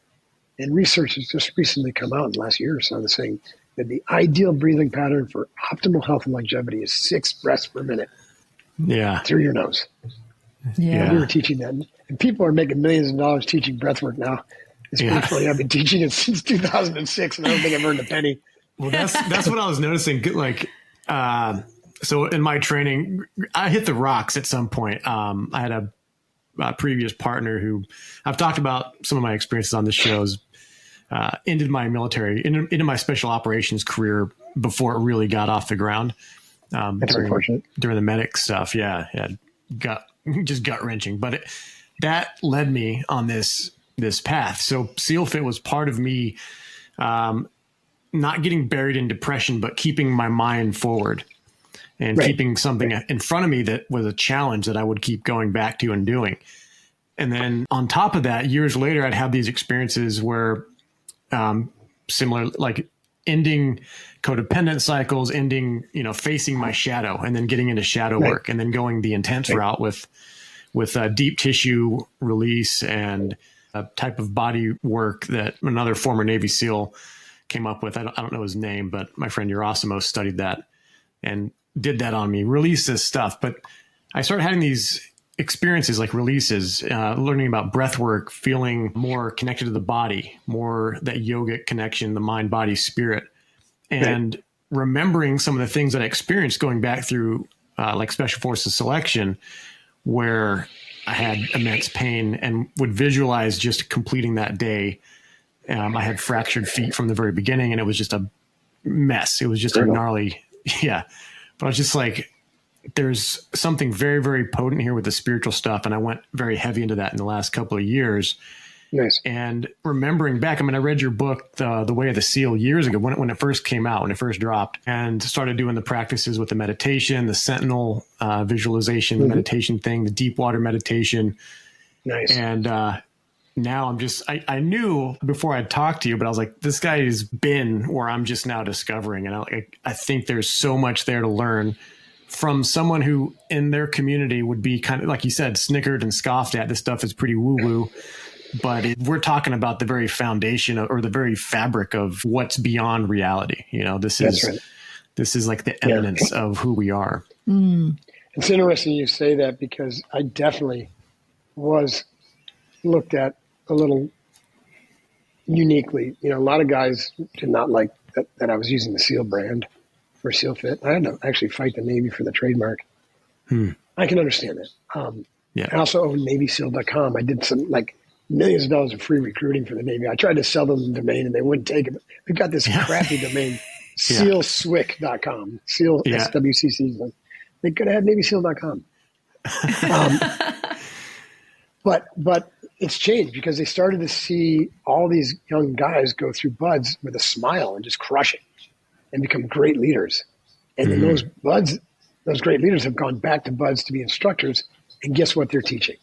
And research has just recently come out in the last year or so that's saying that the ideal breathing pattern for optimal health and longevity is 6 breaths per minute. Yeah. Through your nose. Yeah. We were teaching that. And people are making millions of dollars teaching breath work now. It's pretty funny. I've been teaching it since 2006, and I don't think I've earned a penny. Well, that's what I was noticing. Like, so in my training, I hit the rocks at some point. I had a previous partner who I've talked about some of my experiences on the shows. Ended my military, into my special operations career before it really got off the ground. That's unfortunate. During the medic stuff, yeah, gut wrenching. But that led me on this path. So SEALFIT was part of me not getting buried in depression, but keeping my mind forward and keeping something in front of me that was a challenge that I would keep going back to and doing. And then on top of that, years later, I'd have these experiences where similar, like ending codependent cycles, facing my shadow, and then getting into shadow work, and then going the intense route with deep tissue release and a type of body work that another former Navy SEAL came up with. I don't know his name, but my friend Urasimo studied that and did that on me, released this stuff. But I started having these experiences like releases, learning about breath work, feeling more connected to the body, more that yogic connection, the mind, body, spirit, and remembering some of the things that I experienced going back through like Special Forces selection, where I had immense pain and would visualize just completing that day. I had fractured feet from the very beginning, and it was just a mess. It was just a gnarly, But I was just like, there's something very, very potent here with the spiritual stuff. And I went very heavy into that in the last couple of years. Nice. And remembering back, I mean, I read your book, The Way of the SEAL, years ago when it first came out, when it first dropped, and started doing the practices with the meditation, the Sentinel visualization, the meditation thing, the deep water meditation. Nice. And now I'm just, I knew before I'd talked to you, but I was like, this guy has been where I'm just now discovering. And I think there's so much there to learn from someone who in their community would be kind of, like you said, snickered and scoffed at. This stuff is pretty woo-woo. But we're talking about the very foundation or the very fabric of what's beyond reality. You know, this is like the eminence of who we are. It's interesting you say that, because I definitely was looked at a little uniquely. You know, a lot of guys did not like that I was using the SEAL brand for SEALFIT. I had to actually fight the Navy for the trademark. I can understand that. I also own NavySEAL.com. I did some like millions of dollars of free recruiting for the Navy. I tried to sell them the domain and they wouldn't take it. We got this crappy domain, SEALSWCC.com. SEAL, SWCC. They could have had NavySEAL.com. But it's changed because they started to see all these young guys go through BUDS with a smile and just crush it and become great leaders. And then those great leaders have gone back to BUDS to be instructors. And guess what they're teaching?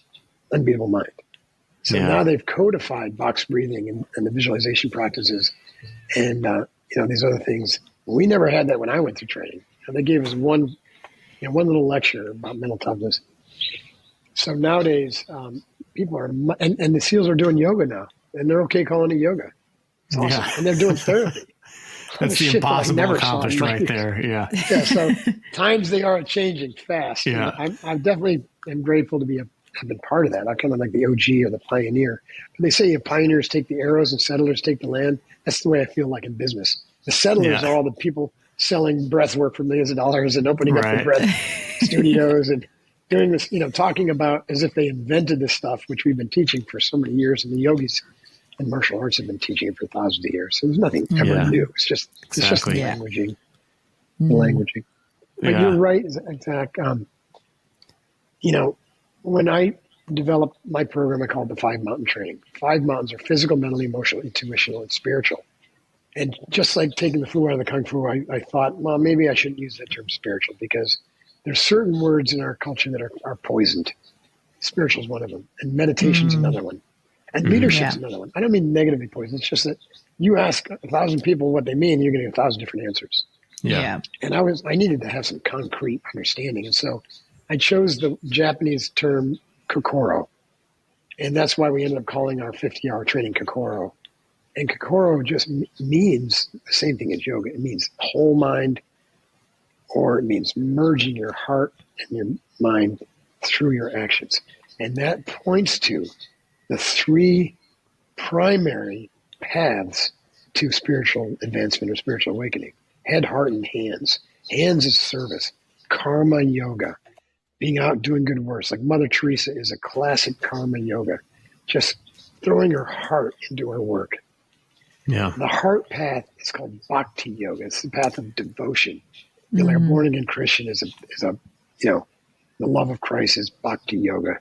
Unbeatable Mind. So now they've codified box breathing and the visualization practices and these other things. We never had that when I went through training. And they gave us one little lecture about mental toughness. So nowadays, people are, and the SEALs are doing yoga now, and they're okay calling it yoga. It's awesome. And they're doing therapy. That's the impossible accomplished right there. Yeah. So times they are changing fast. Yeah. I definitely am grateful to have been part of that. I'm kind of like the OG or the pioneer. But they say pioneers take the arrows and settlers take the land. That's the way I feel like in business. The settlers are all the people selling breath work for millions of dollars and opening up the breath studios and doing this, talking about as if they invented this stuff, which we've been teaching for so many years. And the yogis and martial arts have been teaching it for thousands of years. So there's nothing ever new. It's just the languaging. The languaging. But you're right, Zach. When I developed my program, I called it the 5 Mountain Training. 5 mountains are physical, mental, emotional, intuitional, and spiritual. And just like taking the flu out of the Kung Fu, I thought, well, maybe I shouldn't use that term spiritual because there's certain words in our culture that are poisoned. Spiritual is one of them. And meditation's another one. And leadership's another one. I don't mean negatively poisoned. It's just that you ask 1,000 people what they mean, you're going to get 1,000 different answers. Yeah. And I needed to have some concrete understanding. And so I chose the Japanese term kokoro. And that's why we ended up calling our 50-hour training kokoro. And kokoro just means the same thing as yoga. It means whole mind, or it means merging your heart and your mind through your actions. And that points to the 3 primary paths to spiritual advancement or spiritual awakening: head, heart, and hands. Hands is service, karma yoga, being out doing good works. Like Mother Teresa is a classic karma yoga, just throwing her heart into her work. Yeah. The heart path is called bhakti yoga. It's the path of devotion. Like a born again Christian is a the love of Christ is bhakti yoga.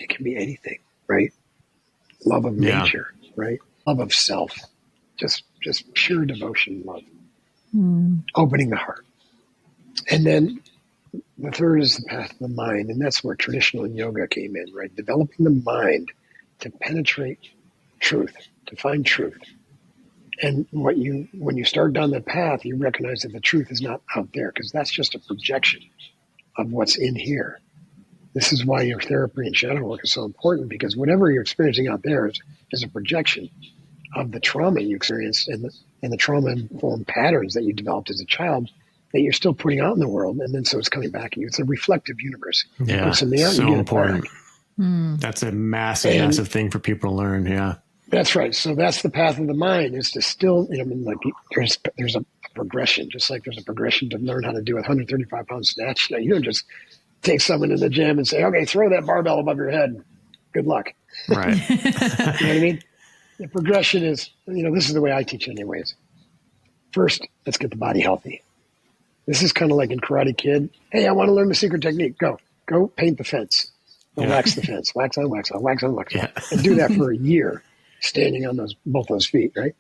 It can be anything, right? Love of nature, right? Love of self, just pure devotion, love, opening the heart. And then the third is the path of the mind, and that's where traditional yoga came in, right? Developing the mind to penetrate truth, to find truth. And when you start down that path, you recognize that the truth is not out there, because that's just a projection of what's in here. This is why your therapy and shadow work is so important, because whatever you're experiencing out there is a projection of the trauma you experienced and the trauma-informed patterns that you developed as a child that you're still putting out in the world. And then so it's coming back at you. It's a reflective universe. Yeah. So important. That's a massive thing for people to learn. Yeah. That's right. So that's the path of the mind, is to still, there's a progression, just like there's a progression to learn how to do a 135 pound snatch. You don't just take someone in the gym and say, okay, throw that barbell above your head. Good luck. Right. You know what I mean? The progression is, this is the way I teach anyways. First, let's get the body healthy. This is kind of like in Karate Kid. Hey, I want to learn the secret technique. Go paint the fence. Wax the fence. Wax on, wax on, wax on, wax on. And do that for a year, standing on both those feet, right?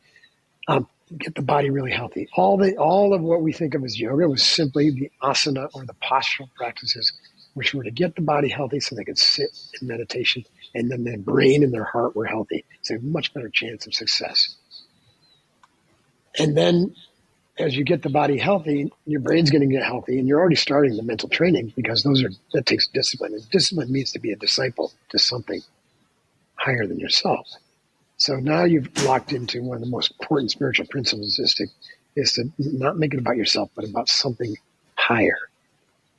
Get the body really healthy. All of what we think of as yoga was simply the asana or the postural practices, which were to get the body healthy so they could sit in meditation, and then their brain and their heart were healthy. So a much better chance of success. And then as you get the body healthy, your brain's going to get healthy, and you're already starting the mental training, because that takes discipline. And discipline means to be a disciple to something higher than yourself. So now you've locked into one of the most important spiritual principles is to not make it about yourself, but about something higher,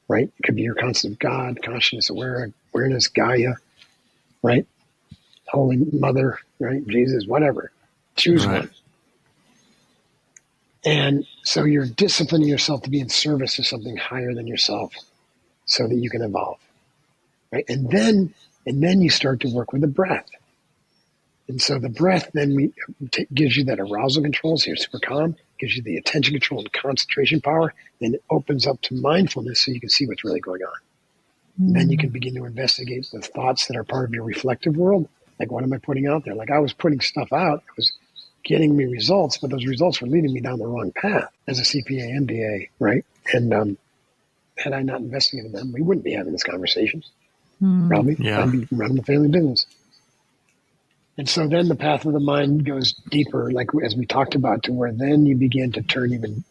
right? It could be your concept of God, consciousness, awareness, Gaia, right? Holy Mother, right? Jesus, whatever. Choose one. And so you're disciplining yourself to be in service to something higher than yourself so that you can evolve, right? And then you start to work with the breath. And so the breath then gives you that arousal control, so you're super calm, gives you the attention control and concentration power, then it opens up to mindfulness so you can see what's really going on. And then you can begin to investigate the thoughts that are part of your reflective world. Like, what am I putting out there? Like, I was putting stuff out. It was getting me results, but those results were leading me down the wrong path as a CPA, MBA, right? And had I not investigated them, we wouldn't be having this conversation. Probably. Yeah. I'd be running the family business. And so then the path of the mind goes deeper, like as we talked about, to where then you begin to turn even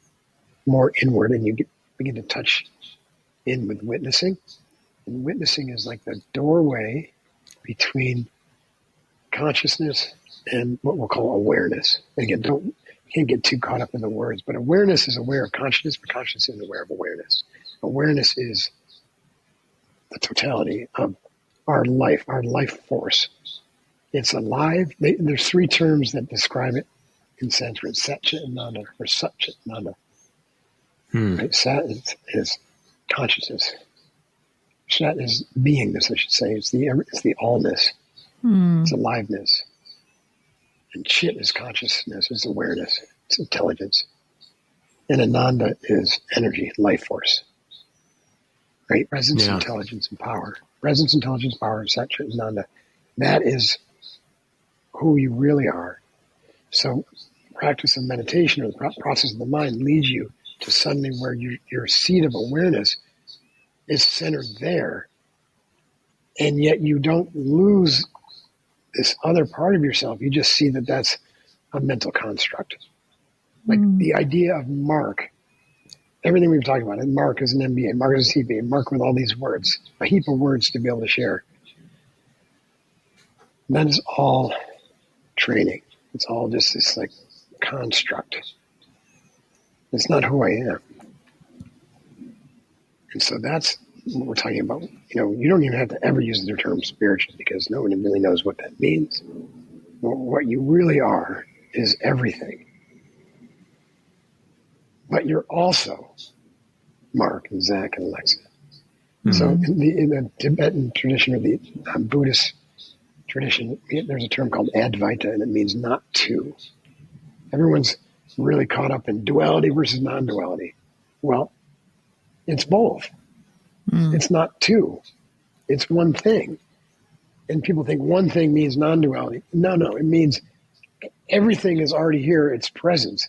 more inward, and you begin to touch in with witnessing. And witnessing is like the doorway between consciousness and what we'll call awareness. Again, can't get too caught up in the words, but awareness is aware of consciousness, but consciousness is aware of awareness. Awareness is the totality of our life force. It's alive. There's three terms that describe it in Sanskrit: Satchit and Nanda, or Satchit Nanda. Right? Sat is consciousness. Chat is beingness, I should say. It's the allness. It's aliveness. And Chit is consciousness, it's awareness, it's intelligence. And Ananda is energy, life force. Right? Presence, intelligence, and power. Presence, intelligence, power, Satchit, Ananda. That is who you really are. So practice of meditation, or the process of the mind, leads you to suddenly where your seat of awareness is centered there. And yet you don't lose this other part of yourself. You just see that that's a mental construct. Like the idea of Mark, everything we've talked about, and Mark is an MBA, Mark is a CPA, Mark with all these words, a heap of words to be able to share. And that is all training. It's all just this like construct. It's not who I am. And so that's what we're talking about. You don't even have to ever use the term spiritual, because nobody really knows what that means. What you really are is everything. But you're also Mark and Zach and Alexa. So in the Tibetan tradition, or the Buddhist tradition, there's a term called Advaita, and it means not two. Everyone's really caught up in duality versus non-duality. Well, it's both. It's not two. It's one thing. And people think one thing means non-duality. No, it means everything is already here. It's presence.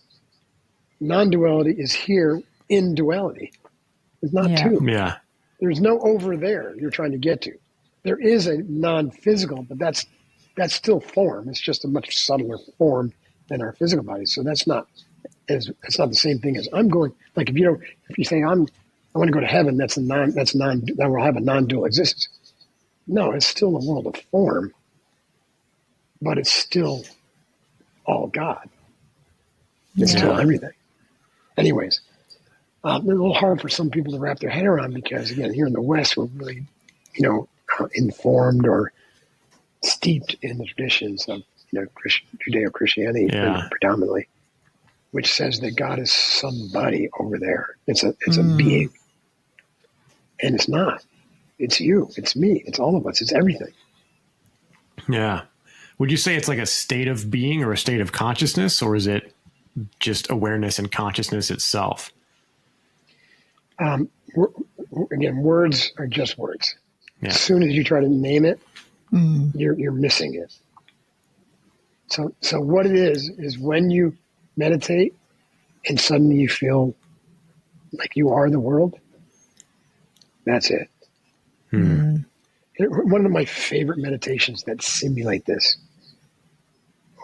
Non-duality is here in duality. It's not two. Yeah. There's no over there you're trying to get to. There is a non-physical, but that's still form. It's just a much subtler form than our physical bodies. So that's not the same thing as I'm going. Like if you say I want to go to heaven, that will have a non-dual existence. No, it's still a world of form, but it's still all God. It's still everything. Anyways, a little hard for some people to wrap their head around because, again, here in the West, we're really, informed or steeped in the traditions of, Judeo-Christianity predominantly, which says that God is somebody over there. It's a being. And it's not. It's you. It's me. It's all of us. It's everything. Yeah. Would you say it's like a state of being or a state of consciousness, or is it just awareness and consciousness itself? Again, words are just words. Yeah. As soon as you try to name it, you're missing it. So what it is when you meditate and suddenly you feel like you are the world, that's it. One of my favorite meditations that simulate this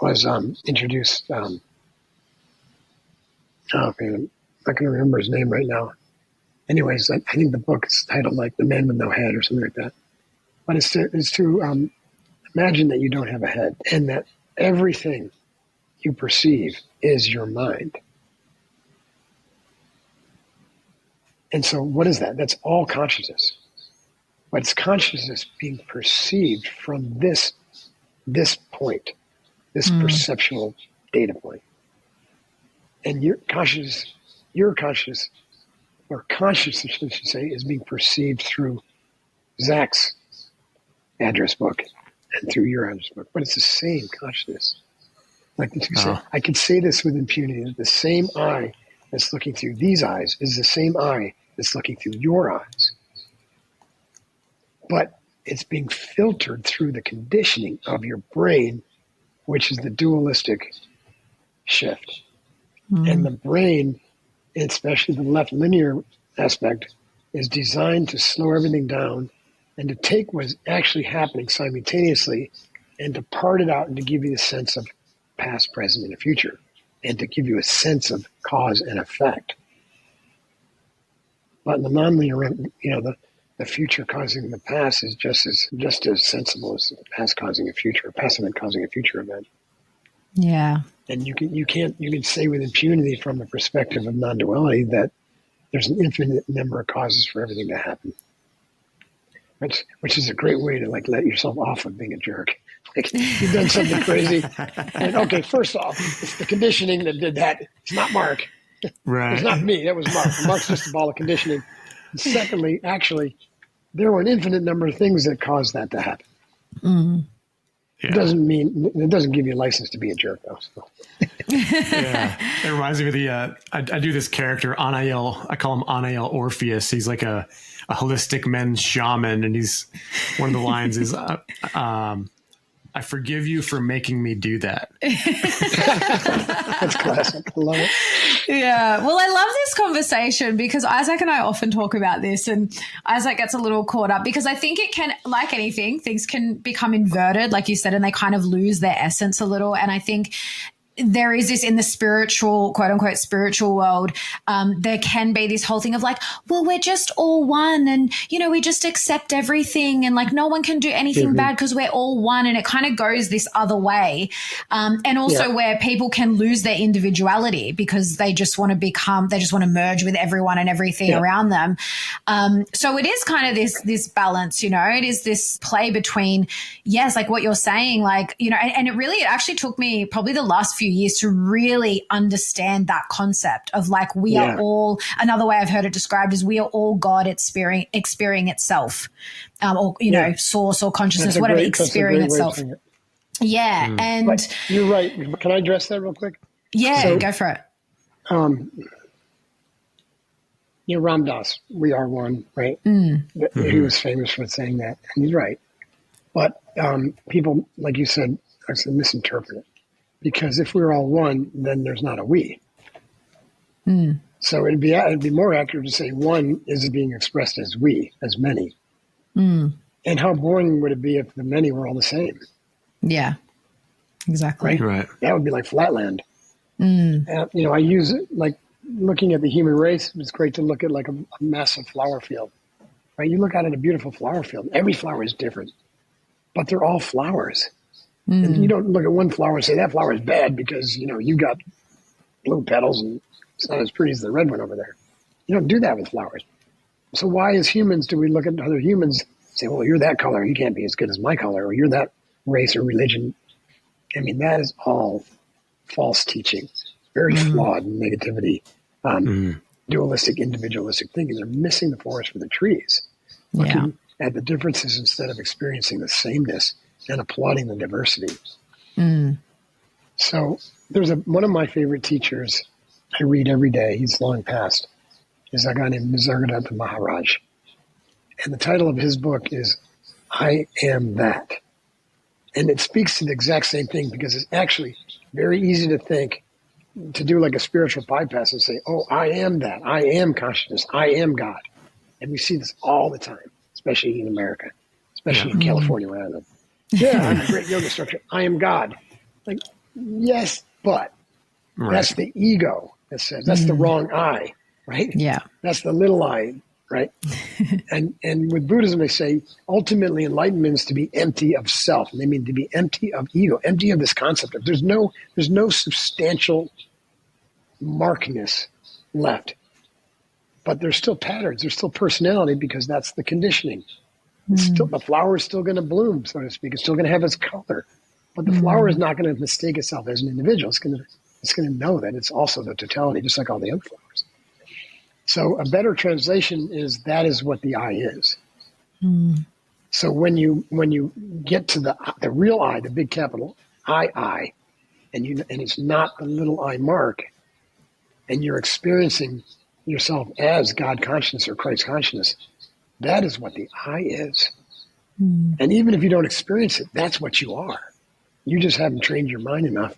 was introduced. I'm not going to remember his name right now. Anyways, I think the book is titled like "The Man with No Head" or something like that. But it's to imagine that you don't have a head and that everything you perceive is your mind. And so, what is that? That's all consciousness. But it's consciousness being perceived from this point, this perceptual data point. And your consciousness, or consciousness, I should say, is being perceived through Zach's address book and through your address book. But it's the same consciousness. Like the two say, I could say this with impunity, that the same eye that's looking through these eyes is the same eye that's looking through your eyes. But it's being filtered through the conditioning of your brain, which is the dualistic shift. And the brain, especially the left linear aspect, is designed to slow everything down and to take what's actually happening simultaneously and to part it out and to give you the sense of past, present, and future, and to give you a sense of cause and effect. But in the nonlinear, the future causing the past is just as sensible as the past causing a future, a past event causing a future event. Yeah. And you can say with impunity from the perspective of non-duality that there's an infinite number of causes for everything to happen. Which is a great way to let yourself off of being a jerk. Like, you've done something crazy. And okay, first off, it's the conditioning that did that. It's not Mark. Right. It's not me. That was Mark. Mark's just a ball of conditioning. And secondly, actually, there were an infinite number of things that caused that to happen. Yeah. It doesn't give you a license to be a jerk, though. So. Yeah, it reminds me of I do this character Anael. I call him Anael Orpheus. He's like a holistic men's shaman, and one of the lines is, "I forgive you for making me do that." That's classic. I love it. Yeah. Well, I love this conversation because Isaac and I often talk about this, and Isaac gets a little caught up because I think it can, like anything, things can become inverted, like you said, and they kind of lose their essence a little. And I think there is this in the spiritual, quote unquote, spiritual world. There can be this whole thing of like, well, we're just all one and, we just accept everything and like no one can do anything bad because we're all one. And it kind of goes this other way. And also where people can lose their individuality because they just want to merge with everyone and everything around them. So it is kind of this balance, it is this play between, yes, like what you're saying, like, and it actually took me probably the last few years to really understand that concept of like we are all, another way I've heard it described is we are all God experiencing itself, or source or consciousness, whatever, experiencing itself. Yeah. And but you're right. Can I address that real quick? Yeah, go for it. Ram Dass, we are one, right? He was famous for saying that, and he's right. But people, like you said, misinterpret it. Because if we're all one, then there's not a we. So it'd be more accurate to say one is being expressed as we, as many. And how boring would it be if the many were all the same? Yeah, exactly. Right. That would be like flatland. And, I use it like looking at the human race. It's great to look at like a massive flower field, right? You look out at a beautiful flower field. Every flower is different, but they're all flowers. And you don't look at one flower and say that flower is bad because, you got blue petals and it's not as pretty as the red one over there. You don't do that with flowers. So why as humans do we look at other humans and say, well, you're that color, you can't be as good as my color, or you're that race or religion. I mean, that is all false teaching, very flawed negativity, dualistic, individualistic thinking. They're missing the forest for the trees, looking at the differences instead of experiencing the sameness and applauding the diversity. So there's one of my favorite teachers I read every day. He's long passed. Is a guy named Nisargadatta Maharaj. And the title of his book is I Am That. And it speaks to the exact same thing because it's actually very easy to think, to do like a spiritual bypass and say, oh, I am that. I am consciousness. I am God. And we see this all the time, especially in America, especially in California where I live. Yeah, I'm a great yoga instructor. I am God. Like, yes, but that's the ego that says, that's the wrong I. Right? Yeah. That's the little I, right? and with Buddhism, they say ultimately enlightenment is to be empty of self. And they mean to be empty of ego, empty of this concept of there's no substantial markness left. But there's still patterns, there's still personality because that's the conditioning. It's still, the flower is still going to bloom, so to speak. It's still going to have its color. But the flower is not going to mistake itself as an individual. It's going to know that it's also the totality, just like all the other flowers. So a better translation is that is what the I is. So when you get to the real I, the big capital I, and it's not the little I mark, and you're experiencing yourself as God consciousness or Christ consciousness, that is what the I is. And even if you don't experience it, that's what you are. You just haven't trained your mind enough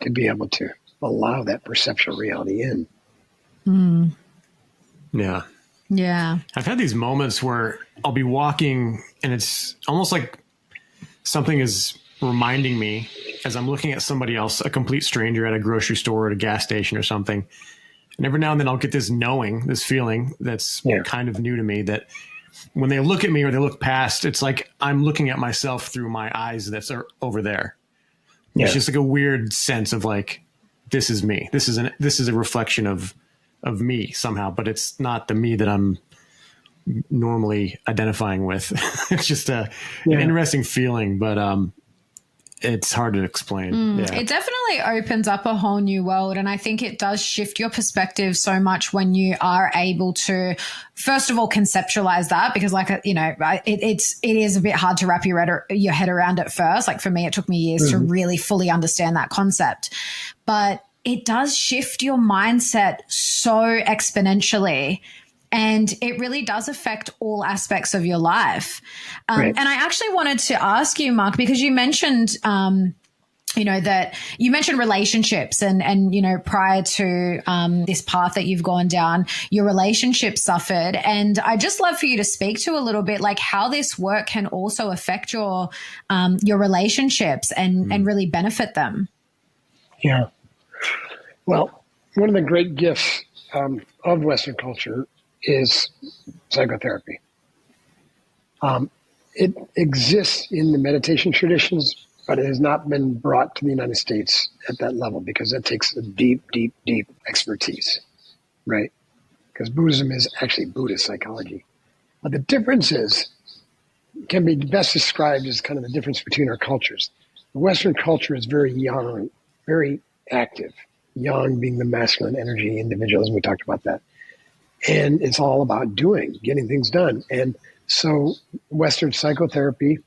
to be able to allow that perceptual reality in. Yeah. Yeah. I've had these moments where I'll be walking and it's almost like something is reminding me as I'm looking at somebody else, a complete stranger at a grocery store or at a gas station or something. And every now and then I'll get this knowing, this feeling that's kind of new to me, that when they look at me or they look past, it's like I'm looking at myself through my eyes that's over there. Yeah. It's just like a weird sense of like, this is me. This is a reflection of me somehow, but it's not the me that I'm normally identifying with. It's just an interesting feeling, but it's hard to explain. It definitely opens up a whole new world. And I think it does shift your perspective so much when you are able to, first of all, conceptualize that, because it is a bit hard to wrap your head around at first. Like for me, it took me years to really fully understand that concept, but it does shift your mindset so exponentially. And it really does affect all aspects of your life. And I actually wanted to ask you, Mark, because you mentioned, that you mentioned relationships and prior to this path that you've gone down, your relationship suffered. And I'd just love for you to speak to a little bit like how this work can also affect your relationships and really benefit them. Yeah. Well, one of the great gifts of Western culture is psychotherapy. It exists in the meditation traditions, but it has not been brought to the United States at that level because that takes a deep, deep, deep expertise, right? Because Buddhism is actually Buddhist psychology. But the differences can be best described as kind of the difference between our cultures. The Western culture is very young, very active. Young being the masculine energy, individualism, we talked about that. And it's all about getting things done. And so Western psychotherapy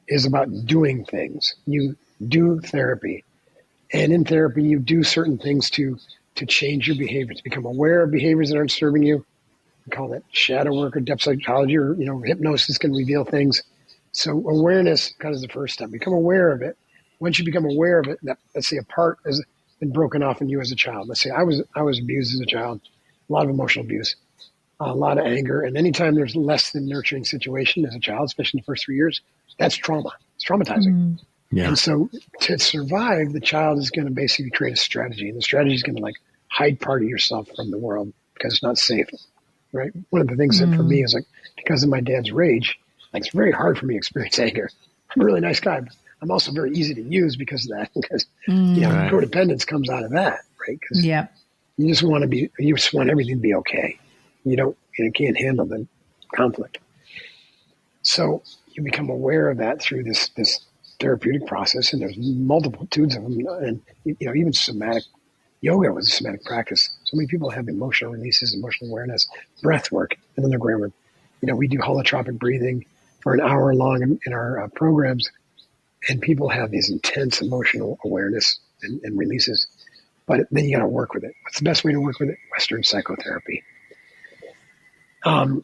is about doing things. You do therapy. And in therapy, you do certain things to change your behaviors, become aware of behaviors that aren't serving you. We call that shadow work or depth psychology, or hypnosis can reveal things. So awareness kind of is the first step. Become aware of it. Once you become aware of it, let's say a part has been broken off in you as a child. Let's say I was abused as a child, a lot of emotional abuse, a lot of anger. And anytime there's less than nurturing situation as a child, especially in the first 3 years, that's trauma. It's traumatizing. Yeah. And so to survive, the child is going to basically create a strategy. And the strategy is going to hide part of yourself from the world because it's not safe, right? One of the things that for me is because of my dad's rage, it's very hard for me to experience anger. I'm a really nice guy, but I'm also very easy to use because of that, because codependence comes out of that, right? You just want everything to be okay. You can't handle the conflict. So you become aware of that through this therapeutic process, and there's multitudes of them. And even somatic yoga was a somatic practice. So many people have emotional releases, emotional awareness, breath work, and then grammar. We do holotropic breathing for an hour long in our programs, and people have these intense emotional awareness and releases. But then you got to work with it. What's the best way to work with it? Western psychotherapy. And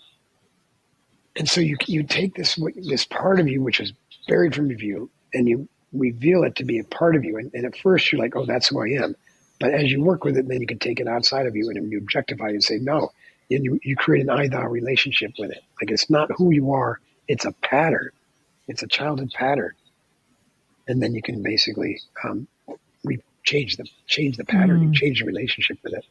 so you take this part of you, which is buried from your view, and you reveal it to be a part of you. And at first you're like, oh, that's who I am. But as you work with it, then you can take it outside of you and you objectify it and say, no. And you create an I-thou relationship with it. Like, it's not who you are. It's a pattern. It's a childhood pattern. And then you can basically change the pattern. You change the relationship with it.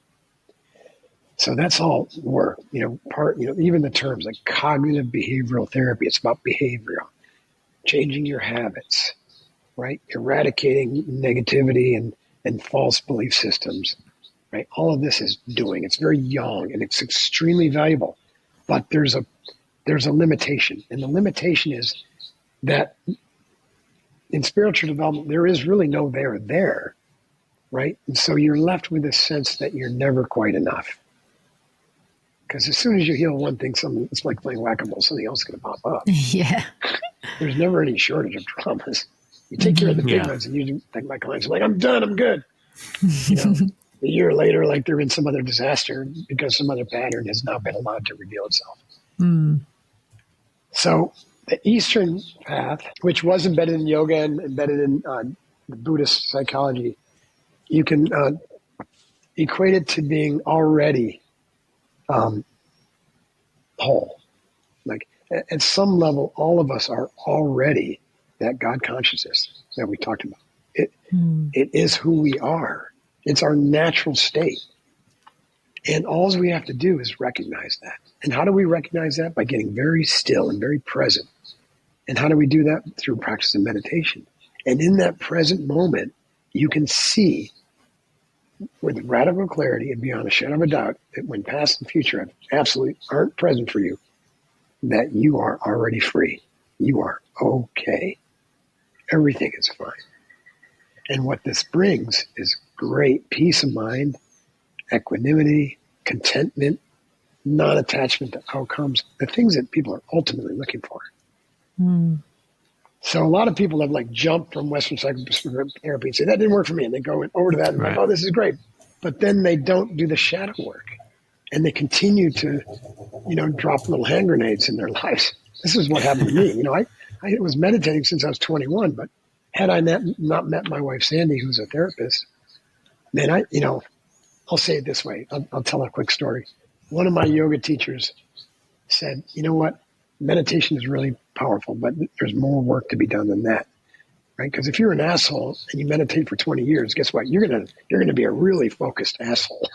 So that's all work, even the terms like cognitive behavioral therapy, it's about behavioral, changing your habits, right? Eradicating negativity and false belief systems, right? All of this is it's very young and it's extremely valuable, but there's a limitation. And the limitation is that in spiritual development, there is really no there, right? And so you're left with this sense that you're never quite enough. Because as soon as you heal one thing, it's like playing whack-a-mole, something else is going to pop up. Yeah. There's never any shortage of traumas. You take care of the big ones, and usually, like, my clients are like, I'm done, I'm good. A year later, like, they're in some other disaster because some other pattern has now been allowed to reveal itself. So the Eastern path, which was embedded in yoga and embedded in the Buddhist psychology, you can equate it to being already whole. Like, at some level, all of us are already that God consciousness that we talked about. It is who we are. It's our natural state. And all we have to do is recognize that. And how do we recognize that? By getting very still and very present. And how do we do that? Through practice of meditation. And in that present moment, you can see with radical clarity and beyond a shadow of a doubt that when past and future absolutely aren't present for you, that you are already free. You are okay. Everything is fine. And what this brings is great peace of mind, equanimity, contentment, non-attachment to outcomes, the things that people are ultimately looking for. So a lot of people have jumped from Western psychotherapy and say, that didn't work for me. And they go over to that and like, oh, this is great. But then they don't do the shadow work. And they continue to, drop little hand grenades in their lives. This is what happened to me. I was meditating since I was 21, but had I not met my wife, Sandy, who's a therapist, man, I'll say it this way. I'll tell a quick story. One of my yoga teachers said, you know what? Meditation is really powerful, but there's more work to be done than that, right? Because if you're an asshole and you meditate for 20 years, guess what? You're gonna be a really focused asshole.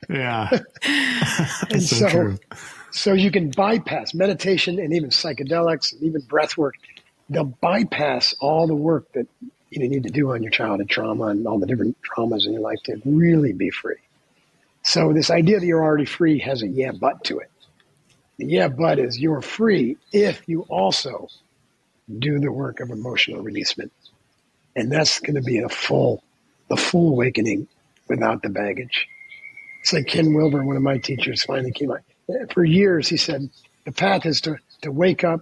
Yeah. And so you can bypass meditation and even psychedelics and even breath work. They'll bypass all the work that you need to do on your childhood trauma and all the different traumas in your life to really be free. So this idea that you're already free has a yeah, but to it. The yeah, but is you're free if you also do the work of emotional releasement. And that's going to be the full awakening without the baggage. It's like Ken Wilber, one of my teachers, finally came out. For years, he said, the path is to wake up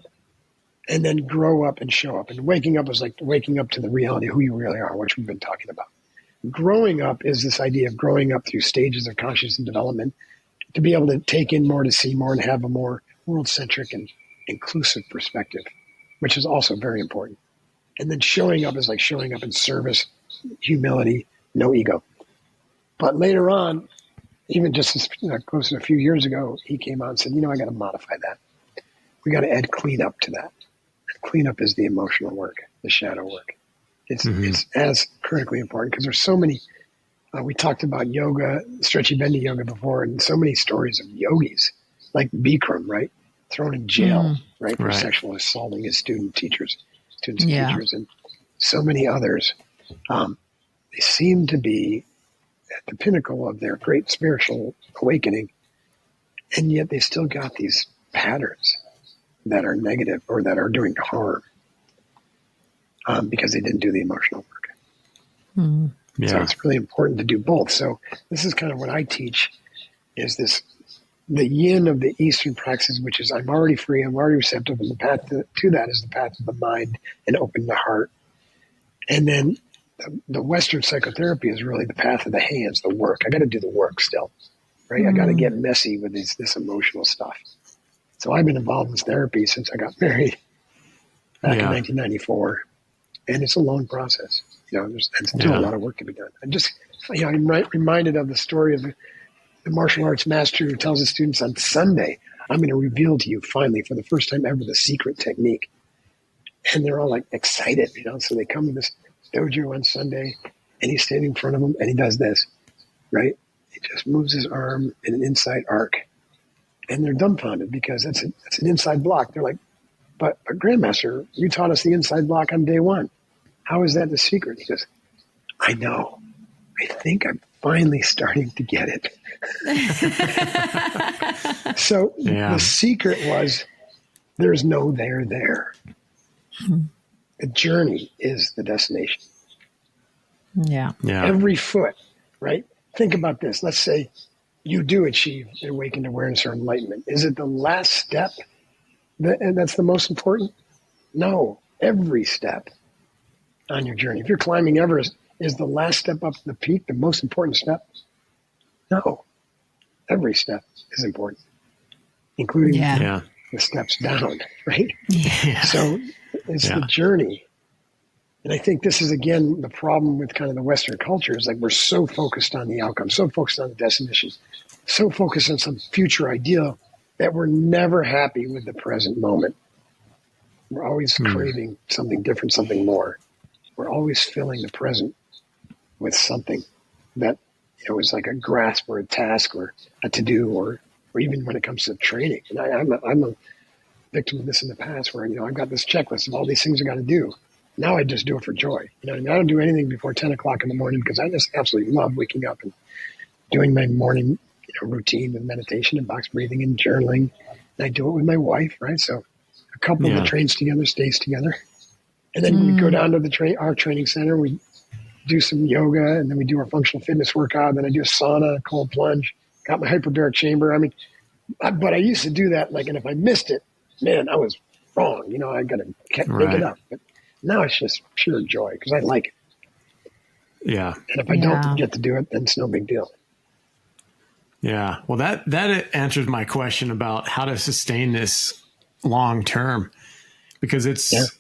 and then grow up and show up. And waking up is like waking up to the reality of who you really are, which we've been talking about. Growing up is this idea of growing up through stages of consciousness and development to be able to take in more, to see more, and have a more world-centric and inclusive perspective, which is also very important. And then showing up is like showing up in service, humility, no ego. But later on, even just as close to a few years ago, he came out and said, I got to modify that. We got to add cleanup to that. Cleanup is the emotional work, the shadow work. It's as critically important because there's so many, we talked about yoga, stretchy bendy yoga before, and so many stories of yogis, like Bikram, right? Thrown in jail, right? For sexual assaulting his students and teachers, and so many others. they seem to be at the pinnacle of their great spiritual awakening, and yet they still got these patterns that are negative or that are doing harm because they didn't do the emotional work. Yeah. So it's really important to do both. So this is kind of what I teach, is the yin of the Eastern practices, which is I'm already free, I'm already receptive, and the path to that is the path of the mind and open the heart. And then the Western psychotherapy is really the path of the hands, the work. I got to do the work still, right? I got to get messy with this emotional stuff. So I've been involved in therapy since I got married back in 1994, and it's a long process. There's still a lot of work to be done. I'm reminded of the story of the martial arts master who tells his students on Sunday, I'm going to reveal to you finally for the first time ever the secret technique. And they're all like excited, so they come to this dojo on Sunday, and he's standing in front of them and he does this, right? He just moves his arm in an inside arc, and they're dumbfounded because it's an inside block. They're like, but Grandmaster, you taught us the inside block on day one. How is that the secret? He goes, I know. I think I'm finally starting to get it. So the secret was there's no there. The journey is the destination. Yeah. Every foot, right? Think about this. Let's say you do achieve awakened awareness or enlightenment. Is it the last step that's the most important? No. Every step on your journey. If you're climbing Everest, is the last step up to the peak the most important step? No. Every step is important, including the steps down, right? Yeah. So it's the journey. And I think this is, again, the problem with kind of the Western culture is like we're so focused on the outcome, so focused on the destinations, so focused on some future ideal that we're never happy with the present moment. We're always craving something different, something more. We're always filling the present with something that is like a grasp or a task or a to-do or even when it comes to training. And I'm a victim of this in the past where, I've got this checklist of all these things I got to do. Now I just do it for joy. I don't do anything before 10 o'clock in the morning because I just absolutely love waking up and doing my morning routine with meditation and box breathing and journaling. And I do it with my wife, right? So a couple that trains together stays together. And then we go down to our training center. We do some yoga, and then we do our functional fitness workout. Then I do a sauna, cold plunge, got my hyperbaric chamber. But I used to do that, and if I missed it, man, I was wrong. I got to make it up. But now it's just pure joy because I like it. Yeah. And if I don't get to do it, then it's no big deal. Yeah. Well, that answers my question about how to sustain this long term, because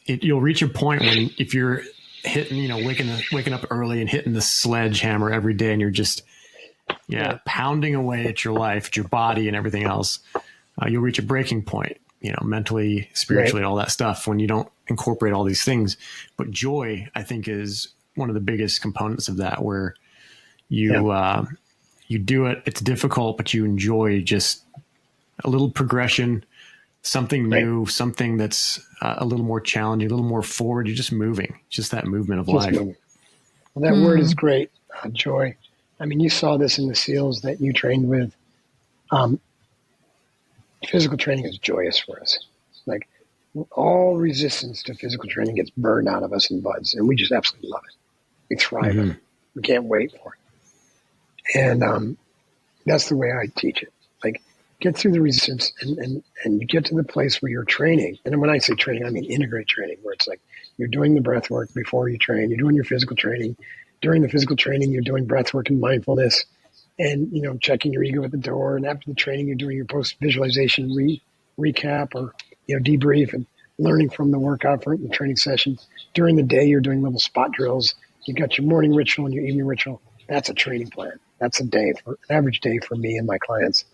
you'll reach a point when if you're hitting, waking up early and hitting the sledgehammer every day and you're just, pounding away at your life, at your body and everything else, you'll reach a breaking point, mentally, spiritually, all that stuff when you don't incorporate all these things. But joy, I think, is one of the biggest components of that, where you do it, it's difficult, but you enjoy just a little progression, something new, something that's a little more challenging, a little more forward. You're just moving, just that movement of life. Moving. Well, that word is great, joy. You saw this in the SEALs that you trained with. Physical training is joyous for us. Like all resistance to physical training gets burned out of us in buds, and we just absolutely love it. We thrive on it. We can't wait for it. And that's the way I teach it. Like, get through the resistance and you get to the place where you're training. And when I say training, I mean integrate training, where it's like you're doing the breath work before you train, you're doing your physical training. During the physical training, you're doing breath work and mindfulness and, checking your ego at the door. And after the training, you're doing your post-visualization recap or, debrief and learning from the workout for the training session. During the day, you're doing little spot drills. You got your morning ritual and your evening ritual. That's a training plan. That's an average day for me and my clients.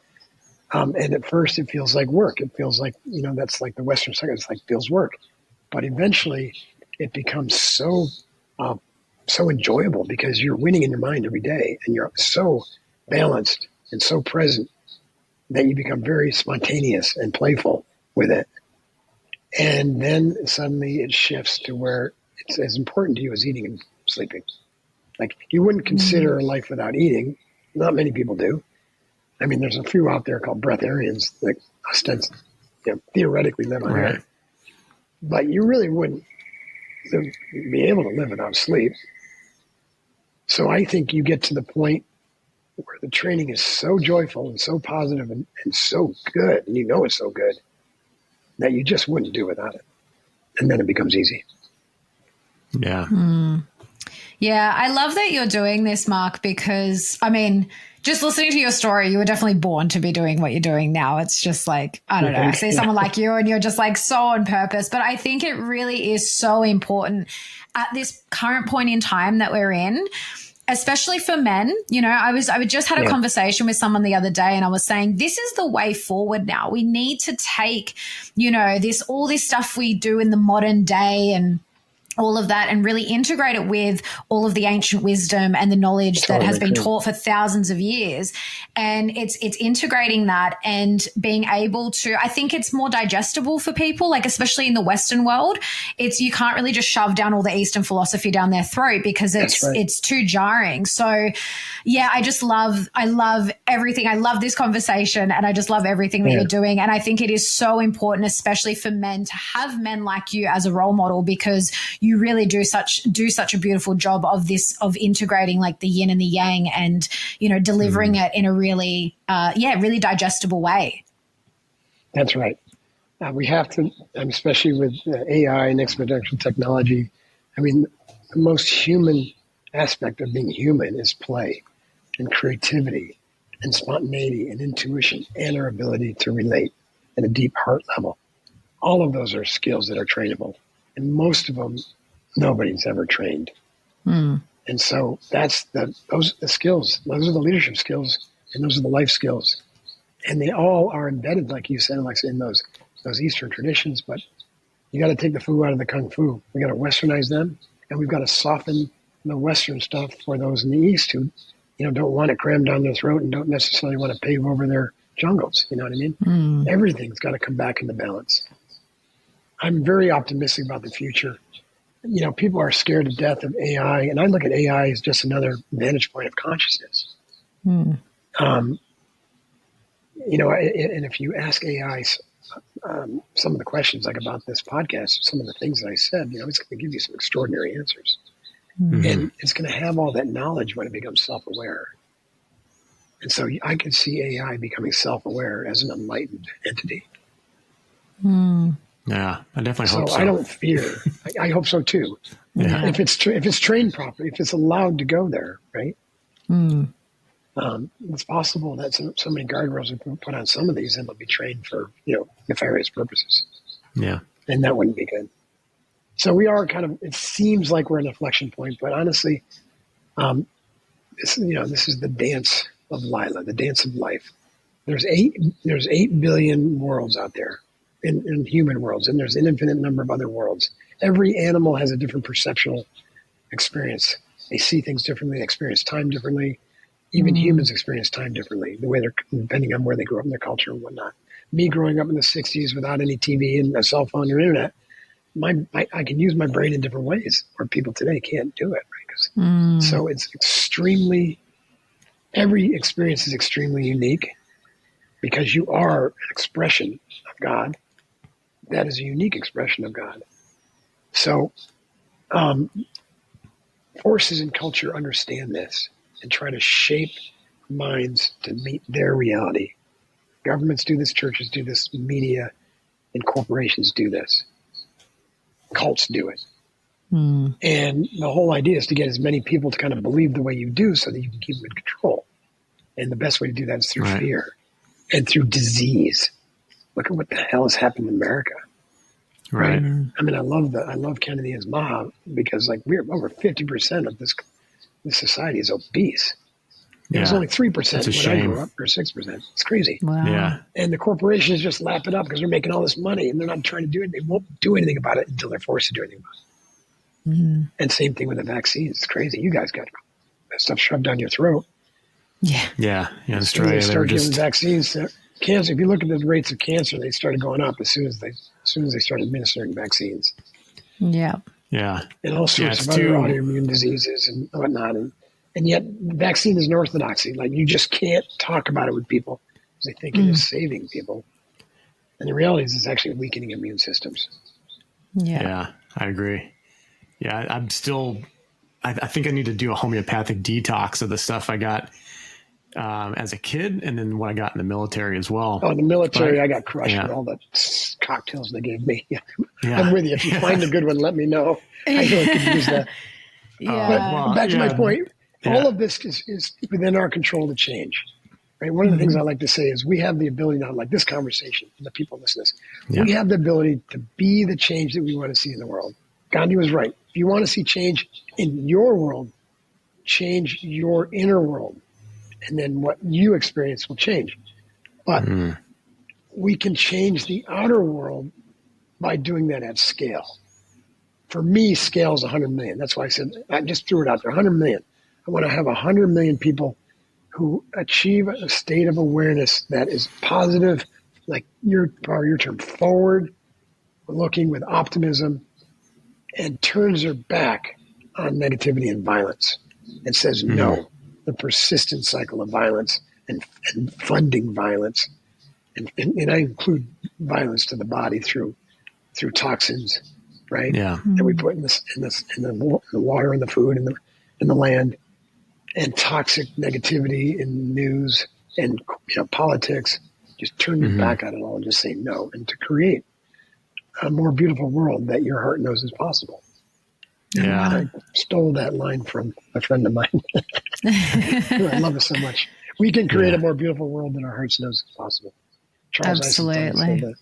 And at first it feels like work. It feels like, that's like the Western side. It's like feels work. But eventually it becomes so enjoyable because you're winning in your mind every day and you're so balanced and so present that you become very spontaneous and playful with it. And then suddenly it shifts to where it's as important to you as eating and sleeping. Like you wouldn't consider a life without eating. Not many people do. I mean, there's a few out there called breatharians that theoretically live on air. But you really wouldn't be able to live without sleep. So I think you get to the point where the training is so joyful and so positive and so good, and you know it's so good, that you just wouldn't do without it. And then it becomes easy. Yeah. Yeah, I love that you're doing this, Mark, because, I mean, just listening to your story, you were definitely born to be doing what you're doing now. It's just like, I don't know, I see someone like you and you're just like so on purpose. But I think it really is so important at this current point in time that we're in, especially for men. You know, I just had a conversation with someone the other day and I was saying, this is the way forward now. We need to take, you know, all this stuff we do in the modern day and all of that and really integrate it with all of the ancient wisdom and the knowledge that has been taught for thousands of years. And it's integrating that and being able to, I think it's more digestible for people, like especially in the Western world. You can't really just shove down all the Eastern philosophy down their throat because it's too jarring. So yeah, I love everything. I love this conversation and I just love everything that you're doing. And I think it is so important, especially for men, to have men like you as a role model, because you really do such a beautiful job of integrating like the yin and the yang and, you know, delivering it in a really, really digestible way. That's right. We have to, especially with AI and exponential technology. I mean, the most human aspect of being human is play and creativity and spontaneity and intuition and our ability to relate at a deep heart level. All of those are skills that are trainable. And most of them, nobody's ever trained. And so those are the skills. Those are the leadership skills and those are the life skills. And they all are embedded, like you said, like in those Eastern traditions. But you got to take the foo out of the kung fu. We got to Westernize them, and we've got to soften the Western stuff for those in the East who, you know, don't want it crammed down their throat and don't necessarily want to pave over their jungles. You know what I mean? Everything's got to come back into balance. I'm very optimistic about the future. You know, people are scared to death of AI, and I look at AI as just another vantage point of consciousness. You know, and if you ask AI some of the questions like about this podcast, some of the things that I said, you know, it's going to give you some extraordinary answers. And it's going to have all that knowledge when it becomes self-aware. And so I could see AI becoming self-aware as an enlightened entity. Yeah, I definitely hope so. I don't fear. I hope so too. Yeah. If it's trained properly, if it's allowed to go there, right? It's possible that so many guardrails are put on some of these, and they'll be trained for, you know, nefarious purposes. Yeah, and that wouldn't be good. So we are kind of. It seems like we're an inflection point, but honestly, this is the dance of Lila, the dance of life. There's 8 billion worlds out there. In human worlds, and there's an infinite number of other worlds. Every animal has a different perceptual experience. They see things differently, they experience time differently. Even humans experience time differently, depending on where they grew up in their culture and whatnot. Me growing up in the 60s without any TV and a cell phone or internet, I can use my brain in different ways where people today can't do it. Right? So it's every experience is extremely unique because you are an expression of God. That is a unique expression of God. So forces in culture understand this and try to shape minds to meet their reality. Governments do this, churches do this, media and corporations do this. Cults do it. And the whole idea is to get as many people to kind of believe the way you do so that you can keep them in control. And the best way to do that is through fear and through disease. Look at what the hell has happened in America. Right. I mean, I love Kennedy as Maha because like we're over 50% of this society is obese. It was only 3% when I grew up, or 6%. It's crazy. Wow. Yeah. And the corporations just lap it up because they're making all this money and they're not trying to do it. They won't do anything about it until they're forced to do anything about it. And same thing with the vaccines. It's crazy. You guys got that stuff shoved down your throat. Yeah. Yeah. In Australia, they start giving vaccines. Cancer. If you look at the rates of cancer, they started going up as soon as they started administering vaccines. Yeah. Yeah. And all sorts of other autoimmune diseases and whatnot. And yet the vaccine is an orthodoxy. Like, you just can't talk about it with people because they think it is saving people. And the reality is it's actually weakening immune systems. Yeah, I agree. Yeah, I'm still, I think I need to do a homeopathic detox of the stuff I got as a kid, and then what I got in the military as well. Oh, in the military, I got crushed with all the cocktails they gave me. I'm with you. If you find a good one, let me know. I really could use that. But back to my point, all of this is within our control to change. Right? One of the things I like to say is we have the ability now, like this conversation, and the people listening to this, we have the ability to be the change that we want to see in the world. Gandhi was right. If you want to see change in your world, change your inner world. And then what you experience will change. But we can change the outer world by doing that at scale. For me, scale is 100 million. That's why I said, I just threw it out there, 100 million. I want to have 100 million people who achieve a state of awareness that is positive, like your term, forward, looking with optimism, and turns their back on negativity and violence and says no. The persistent cycle of violence and funding violence, and I include violence to the body through toxins, right? Yeah, that we put in the water and the food and the land, and toxic negativity in news and politics. Just turn your back on it all and just say no, and to create a more beautiful world that your heart knows is possible. Yeah, I stole that line from a friend of mine. I love it so much. We can create a more beautiful world than our hearts knows is possible. Charles absolutely.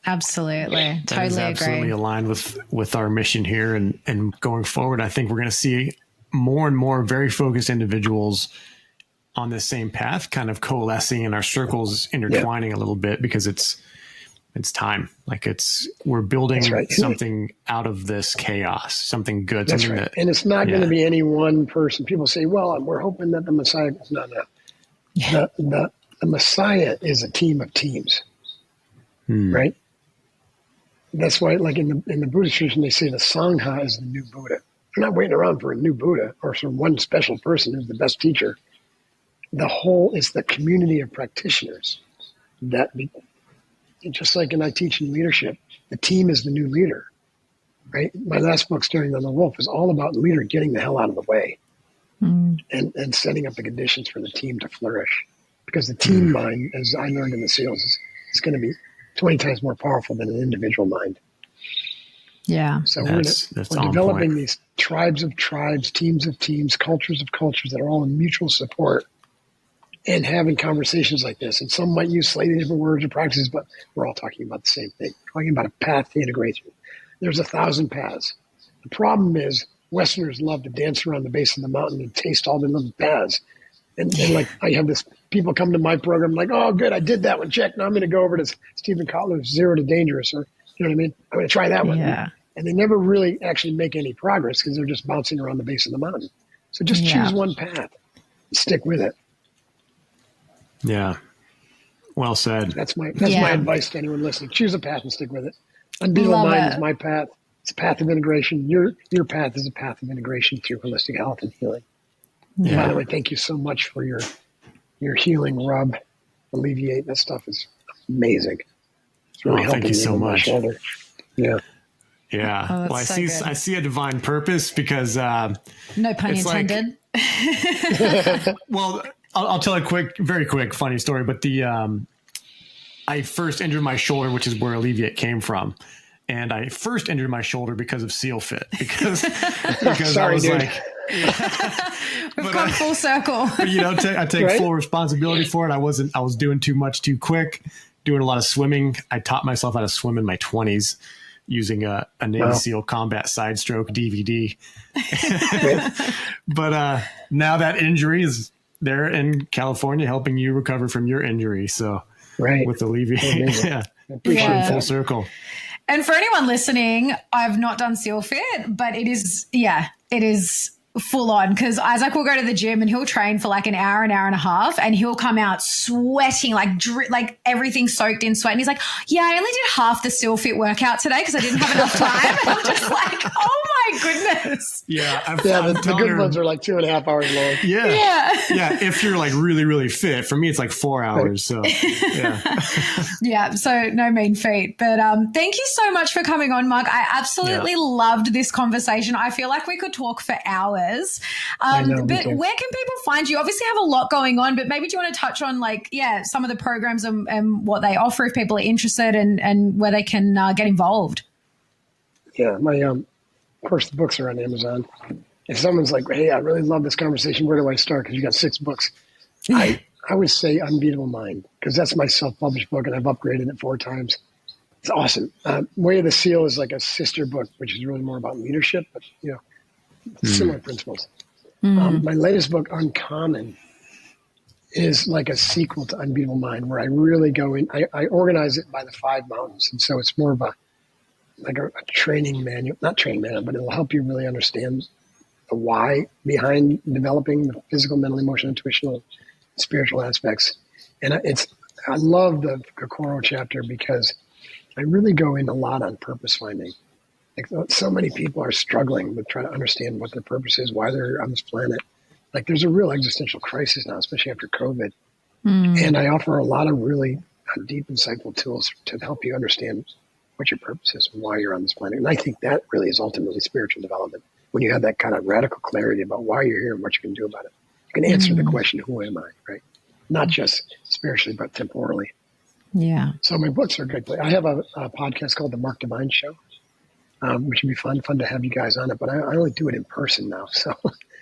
Absolutely. Totally agree. Absolutely aligned with our mission here, and going forward, I think we're going to see more and more very focused individuals on the same path, kind of coalescing in our circles, intertwining a little bit, because it's time. Like we're building something out of this chaos, something good. That's something right. And it's not going to be any one person. People say, well, we're hoping that the Messiah, no. The Messiah is a team of teams, right? That's why, like in the Buddhist tradition, they say the Sangha is the new Buddha. They're not waiting around for a new Buddha or for one special person who's the best teacher. The whole is the community of practitioners that just like in I teach in leadership, the team is the new leader, right? My last book, Staring Down the Wolf, is all about the leader getting the hell out of the way and setting up the conditions for the team to flourish. Because the team mind, as I learned in the SEALs, is going to be 20 times more powerful than an individual mind. Yeah. So we're developing these tribes of tribes, teams of teams, cultures of cultures that are all in mutual support, and having conversations like this. And some might use slightly different words or practices, but we're all talking about the same thing. We're talking about a path to integration. There's 1,000 paths. The problem is Westerners love to dance around the base of the mountain and taste all the little paths. And like, I have people come to my program like, oh, good, I did that one, check. Now I'm going to go over to Stephen Kotler's Zero to Dangerous, or, you know what I mean? I'm going to try that one. Yeah. And they never really actually make any progress because they're just bouncing around the base of the mountain. So just choose one path and stick with it. Yeah. Well said. That's my advice to anyone listening. Choose a path and stick with it. Unbeatable Mind is my path. It's a path of integration. Your path is a path of integration through holistic health and healing. Yeah. By the way, thank you so much for your healing rub, alleviate. That stuff is amazing. It's really helping. Thank you so much. Yeah. Yeah. Oh, well, I see a divine purpose because no pun intended. Well, I'll tell a very quick, funny story. But I first injured my shoulder, which is where Alleviate came from. And I first injured my shoulder because of SEALFIT, because Sorry, I was dude. like, we've gone full circle. But, I take full responsibility for it. I was doing too much too quick, doing a lot of swimming. I taught myself how to swim in my 20s using a Navy SEAL combat side stroke DVD. But now that injury is there in California helping you recover from your injury. So with Alleviate, full circle. And for anyone listening, I've not done SEALFIT, but it is full on, because Isaac will go to the gym and he'll train for like an hour and a half, and he'll come out sweating, like everything soaked in sweat. And he's like, yeah, I only did half the SEALFIT workout today because I didn't have enough time. And I'm just like, oh my goodness. Yeah. The good ones are like 2.5 hours long. Yeah. If you're like really, really fit. For me, it's like 4 hours. So yeah. Yeah. So no mean feat. But thank you so much for coming on, Mark. I absolutely loved this conversation. I feel like we could talk for hours. But where can people find you? Obviously you have a lot going on, but maybe do you want to touch on some of the programs and what they offer if people are interested, and where they can get involved? Yeah, my of course the books are on Amazon. If someone's like, hey, I really love this conversation, where do I start? Because you got 6 books. I would say Unbeatable Mind, because that's my self-published book and I've upgraded it 4 times. It's awesome. Way of the SEAL is like a sister book, which is really more about leadership, but similar principles. My latest book, Uncommon, is like a sequel to Unbeatable Mind, where I really go in. I organize it by the 5 mountains, and so it's more of a training manual, not training manual, but it'll help you really understand the why behind developing the physical, mental, emotional, intuitional, spiritual aspects. And I love the Kokoro chapter because I really go in a lot on purpose finding. Like, so many people are struggling with trying to understand what their purpose is, why they're on this planet. Like, there's a real existential crisis now, especially after COVID. And I offer a lot of really deep, insightful tools to help you understand what your purpose is and why you're on this planet. And I think that really is ultimately spiritual development. When you have that kind of radical clarity about why you're here and what you can do about it, you can answer the question, who am I, right? Not just spiritually, but temporally. Yeah. So my books are good. I have a podcast called The Mark Divine Show, which would be fun to have you guys on it. But I only do it in person now. So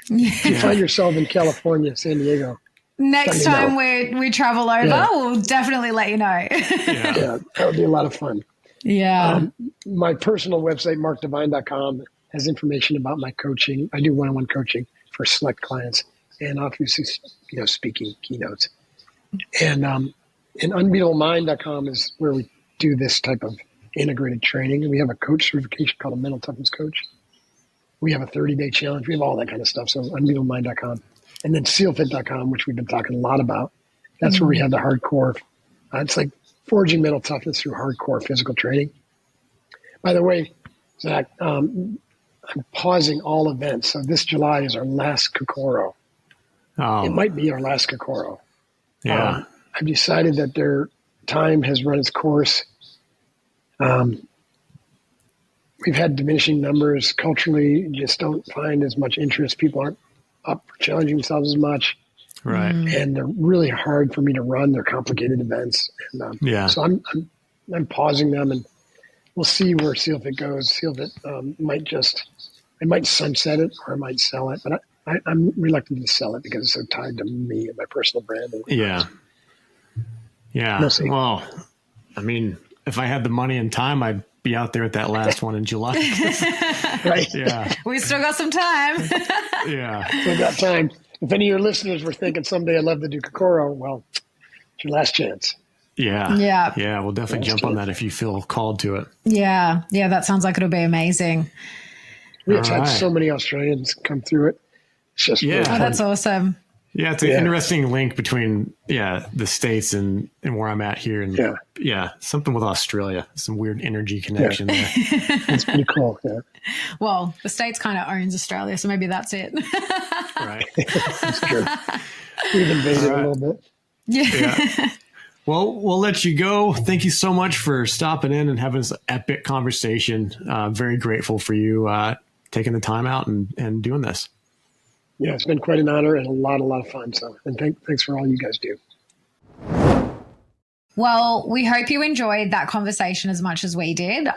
if you find yourself in California, San Diego, next time we travel over, we'll definitely let you know. Yeah, that would be a lot of fun. Yeah. My personal website, markdivine.com, has information about my coaching. I do one-on-one coaching for select clients, and obviously, speaking keynotes. And unbeatablemindcom is where we do this type of integrated training. And we have a coach certification called a mental toughness coach. We have a 30-day challenge. We have all that kind of stuff. So unbeatablemind.com. And then SEALFIT.com, which we've been talking a lot about. That's where we have the hardcore. It's like forging mental toughness through hardcore physical training. By the way, Zach, I'm pausing all events. So this July is our last Kokoro. It might be our last Kokoro. Yeah. I've decided that their time has run its course. We've had diminishing numbers culturally. You just don't find as much interest. People aren't up for challenging themselves as much. Right. And they're really hard for me to run. They're complicated events. And, so I'm pausing them, and we'll see where SEALFIT goes. SEALFIT I might sunset it, or I might sell it, but I'm reluctant to sell it because it's so tied to me and my personal brand. Yeah. We'll see. Well, I mean, if I had the money and time, I'd be out there at that last one in July. Right. Yeah. We still got some time. Yeah. Still got time. If any of your listeners were thinking someday I'd love to do Kokoro, well, it's your last chance. Yeah. Yeah. Yeah. We'll definitely jump on that if you feel called to it. Yeah. Yeah. That sounds like it'll be amazing. We've had so many Australians come through it. It's just really fun. That's awesome. Yeah, it's an interesting link between the States and where I'm at here, and something with Australia, some weird energy connection there. It's pretty cool. Yeah. Well, the States kind of owns Australia, so maybe that's it. Right. That's true. We've invaded a little bit. Yeah. Well, we'll let you go. Thank you so much for stopping in and having this epic conversation. Very grateful for you taking the time out and doing this. Yeah, it's been quite an honor and a lot of fun. So, and thanks for all you guys do. Well, we hope you enjoyed that conversation as much as we did.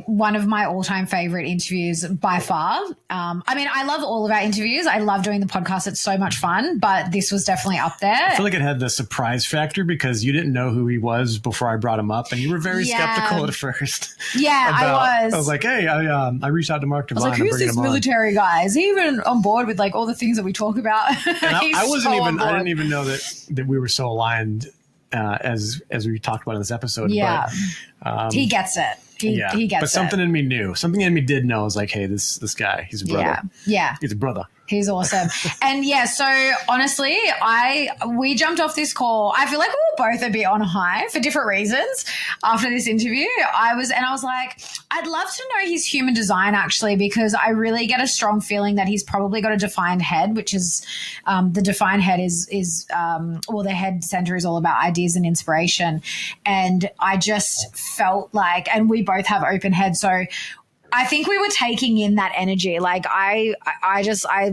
One of my all-time favorite interviews by far. I mean, I love all of our interviews. I love doing the podcast. It's so much fun, but this was definitely up there. I feel like it had the surprise factor because you didn't know who he was before I brought him up, and you were very skeptical at first. Yeah, I was. I was like, hey, I reached out to Mark Divine. I was like, who's this military guy? Is he even on board with like all the things that we talk about? And I didn't even know that we were so aligned. As we talked about in this episode. Yeah. But, he gets it. He gets it. But something in me knew. Something in me did know. I was like, hey, this guy, he's a brother. Yeah. He's a brother. He's awesome. And yeah, so honestly, we jumped off this call. I feel like we were both a bit on a high for different reasons after this interview. I was like, I'd love to know his human design actually, because I really get a strong feeling that he's probably got a defined head, which is the defined head is the head center is all about ideas and inspiration. And I just felt like, and we both have open heads, so I think we were taking in that energy. Like I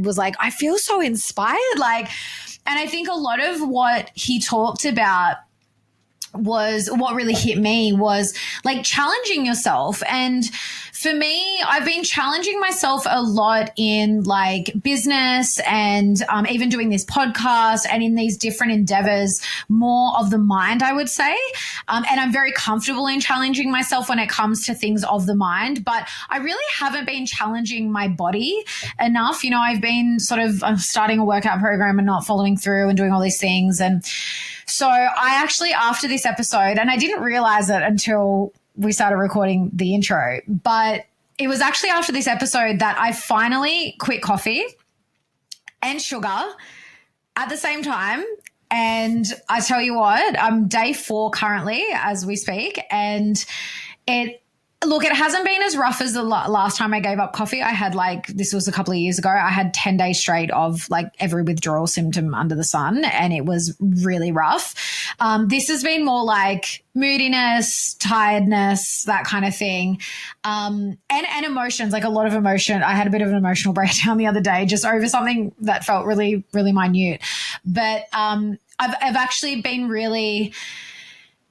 was like, I feel so inspired. Like, and I think a lot of what he talked about was what really hit me was like challenging yourself. And for me, I've been challenging myself a lot in like business and even doing this podcast and in these different endeavors, more of the mind, I would say. And I'm very comfortable in challenging myself when it comes to things of the mind, but I really haven't been challenging my body enough. You know, I've been sort of starting a workout program and not following through and doing all these things. And so I actually, after this episode, and I didn't realize it until we started recording the intro, but it was actually after this episode that I finally quit coffee and sugar at the same time. And I tell you what, I'm day 4 currently as we speak. And it hasn't been as rough as the last time I gave up coffee. I had this was a couple of years ago. I had 10 days straight of like every withdrawal symptom under the sun, and it was really rough. This has been more like moodiness, tiredness, that kind of thing. And emotions, like a lot of emotion. I had a bit of an emotional breakdown the other day just over something that felt really, really minute. But I've actually been really...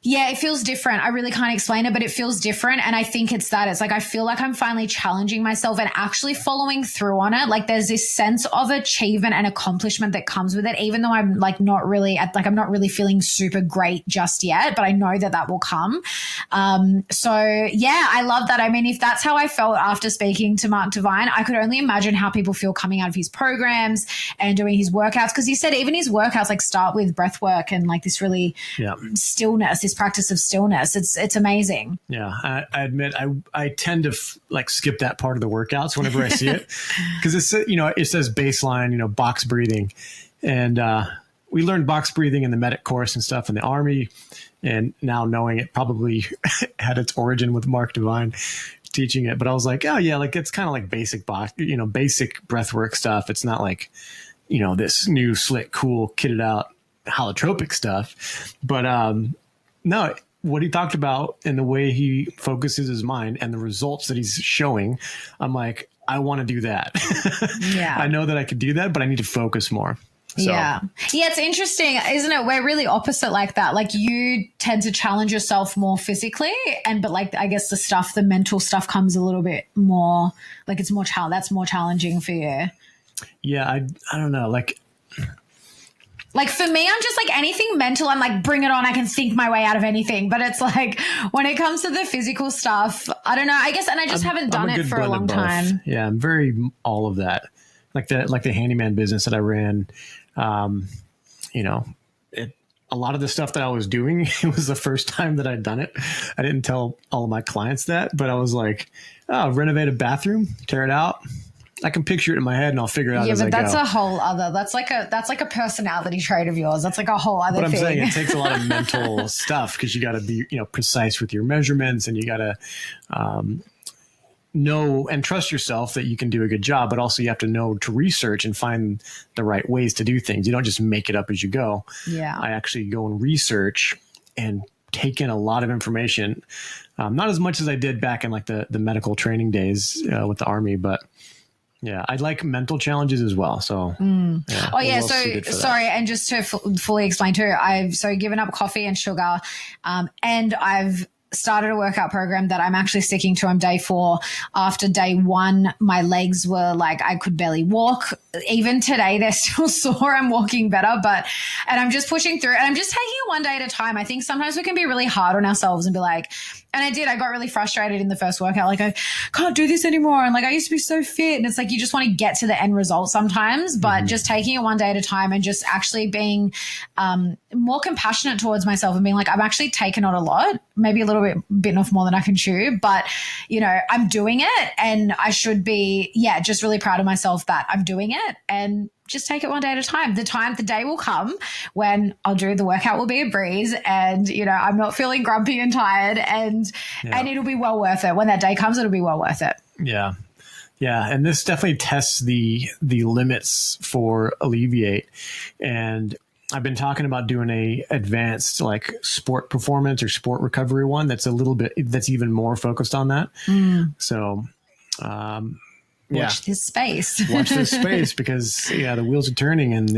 Yeah, it feels different. I really can't explain it, but it feels different. And I think it's that. It's like I feel like I'm finally challenging myself and actually following through on it. Like there's this sense of achievement and accomplishment that comes with it, even though I'm like not really I'm not really feeling super great just yet, but I know that will come. So yeah, I love that. I mean, if that's how I felt after speaking to Mark Divine, I could only imagine how people feel coming out of his programs and doing his workouts. Because he said even his workouts like start with breath work and like this really stillness, this practice of stillness. It's amazing. Yeah, I admit I tend to skip that part of the workouts whenever I see it, because it says baseline, box breathing, and we learned box breathing in the medic course and stuff in the Army, and now knowing it probably had its origin with Mark Divine teaching it. But I was like, oh yeah, like it's kind of like basic basic breathwork stuff. It's not like this new slick, cool, kitted out holotropic stuff, but no, what he talked about and the way he focuses his mind and the results that he's showing, I'm like, I want to do that. Yeah. I know that I could do that, but I need to focus more. So. Yeah. Yeah. It's interesting, isn't it? We're really opposite like that. Like you tend to challenge yourself more physically but like, I guess the mental stuff comes a little bit more, like it's more that's more challenging for you. Yeah. I don't know. Like for me, I'm just like anything mental, I'm like, bring it on. I can think my way out of anything. But it's like when it comes to the physical stuff, I don't know. I guess, and I just haven't done it for a long time. Yeah, I'm very all of that. Like the handyman business that I ran, a lot of the stuff that I was doing, it was the first time that I'd done it. I didn't tell all of my clients that, but I was like, renovate a bathroom, tear it out. I can picture it in my head and I'll figure it out as I go. Yeah, but that's a whole other, that's like a personality trait of yours. That's like a whole other thing. But I'm saying it takes a lot of mental stuff because you got to be, precise with your measurements, and you got to know and trust yourself that you can do a good job, but also you have to know to research and find the right ways to do things. You don't just make it up as you go. Yeah. I actually go and research and take in a lot of information. Not as much as I did back in like the medical training days with the Army, but yeah, I like mental challenges as well. So, yeah, So sorry. And just to fully explain too, I've given up coffee and sugar, and I've started a workout program that I'm actually sticking to. I'm day 4. After day 1, my legs were like, I could barely walk. Even today, they're still sore. I'm walking better, and I'm just pushing through, and I'm just taking it one day at a time. I think sometimes we can be really hard on ourselves and be like, and I got really frustrated in the first workout. Like, I can't do this anymore. And like, I used to be so fit. And it's like, you just want to get to the end result sometimes, but just taking it one day at a time and just actually being more compassionate towards myself and being like, I've actually taken on a lot. maybe a little bit bitten off more than I can chew, but you know, I'm doing it, and I should be, just really proud of myself that I'm doing it, and just take it one day at a time. The day will come when the workout will be a breeze, and you know, I'm not feeling grumpy and tired, and it'll be well worth it. When that day comes, it'll be well worth it. Yeah. Yeah. And this definitely tests the limits for Alleviate. And I've been talking about doing a advanced like sport performance or sport recovery one that's that's even more focused on that. So, watch this space. Watch this space, because the wheels are turning and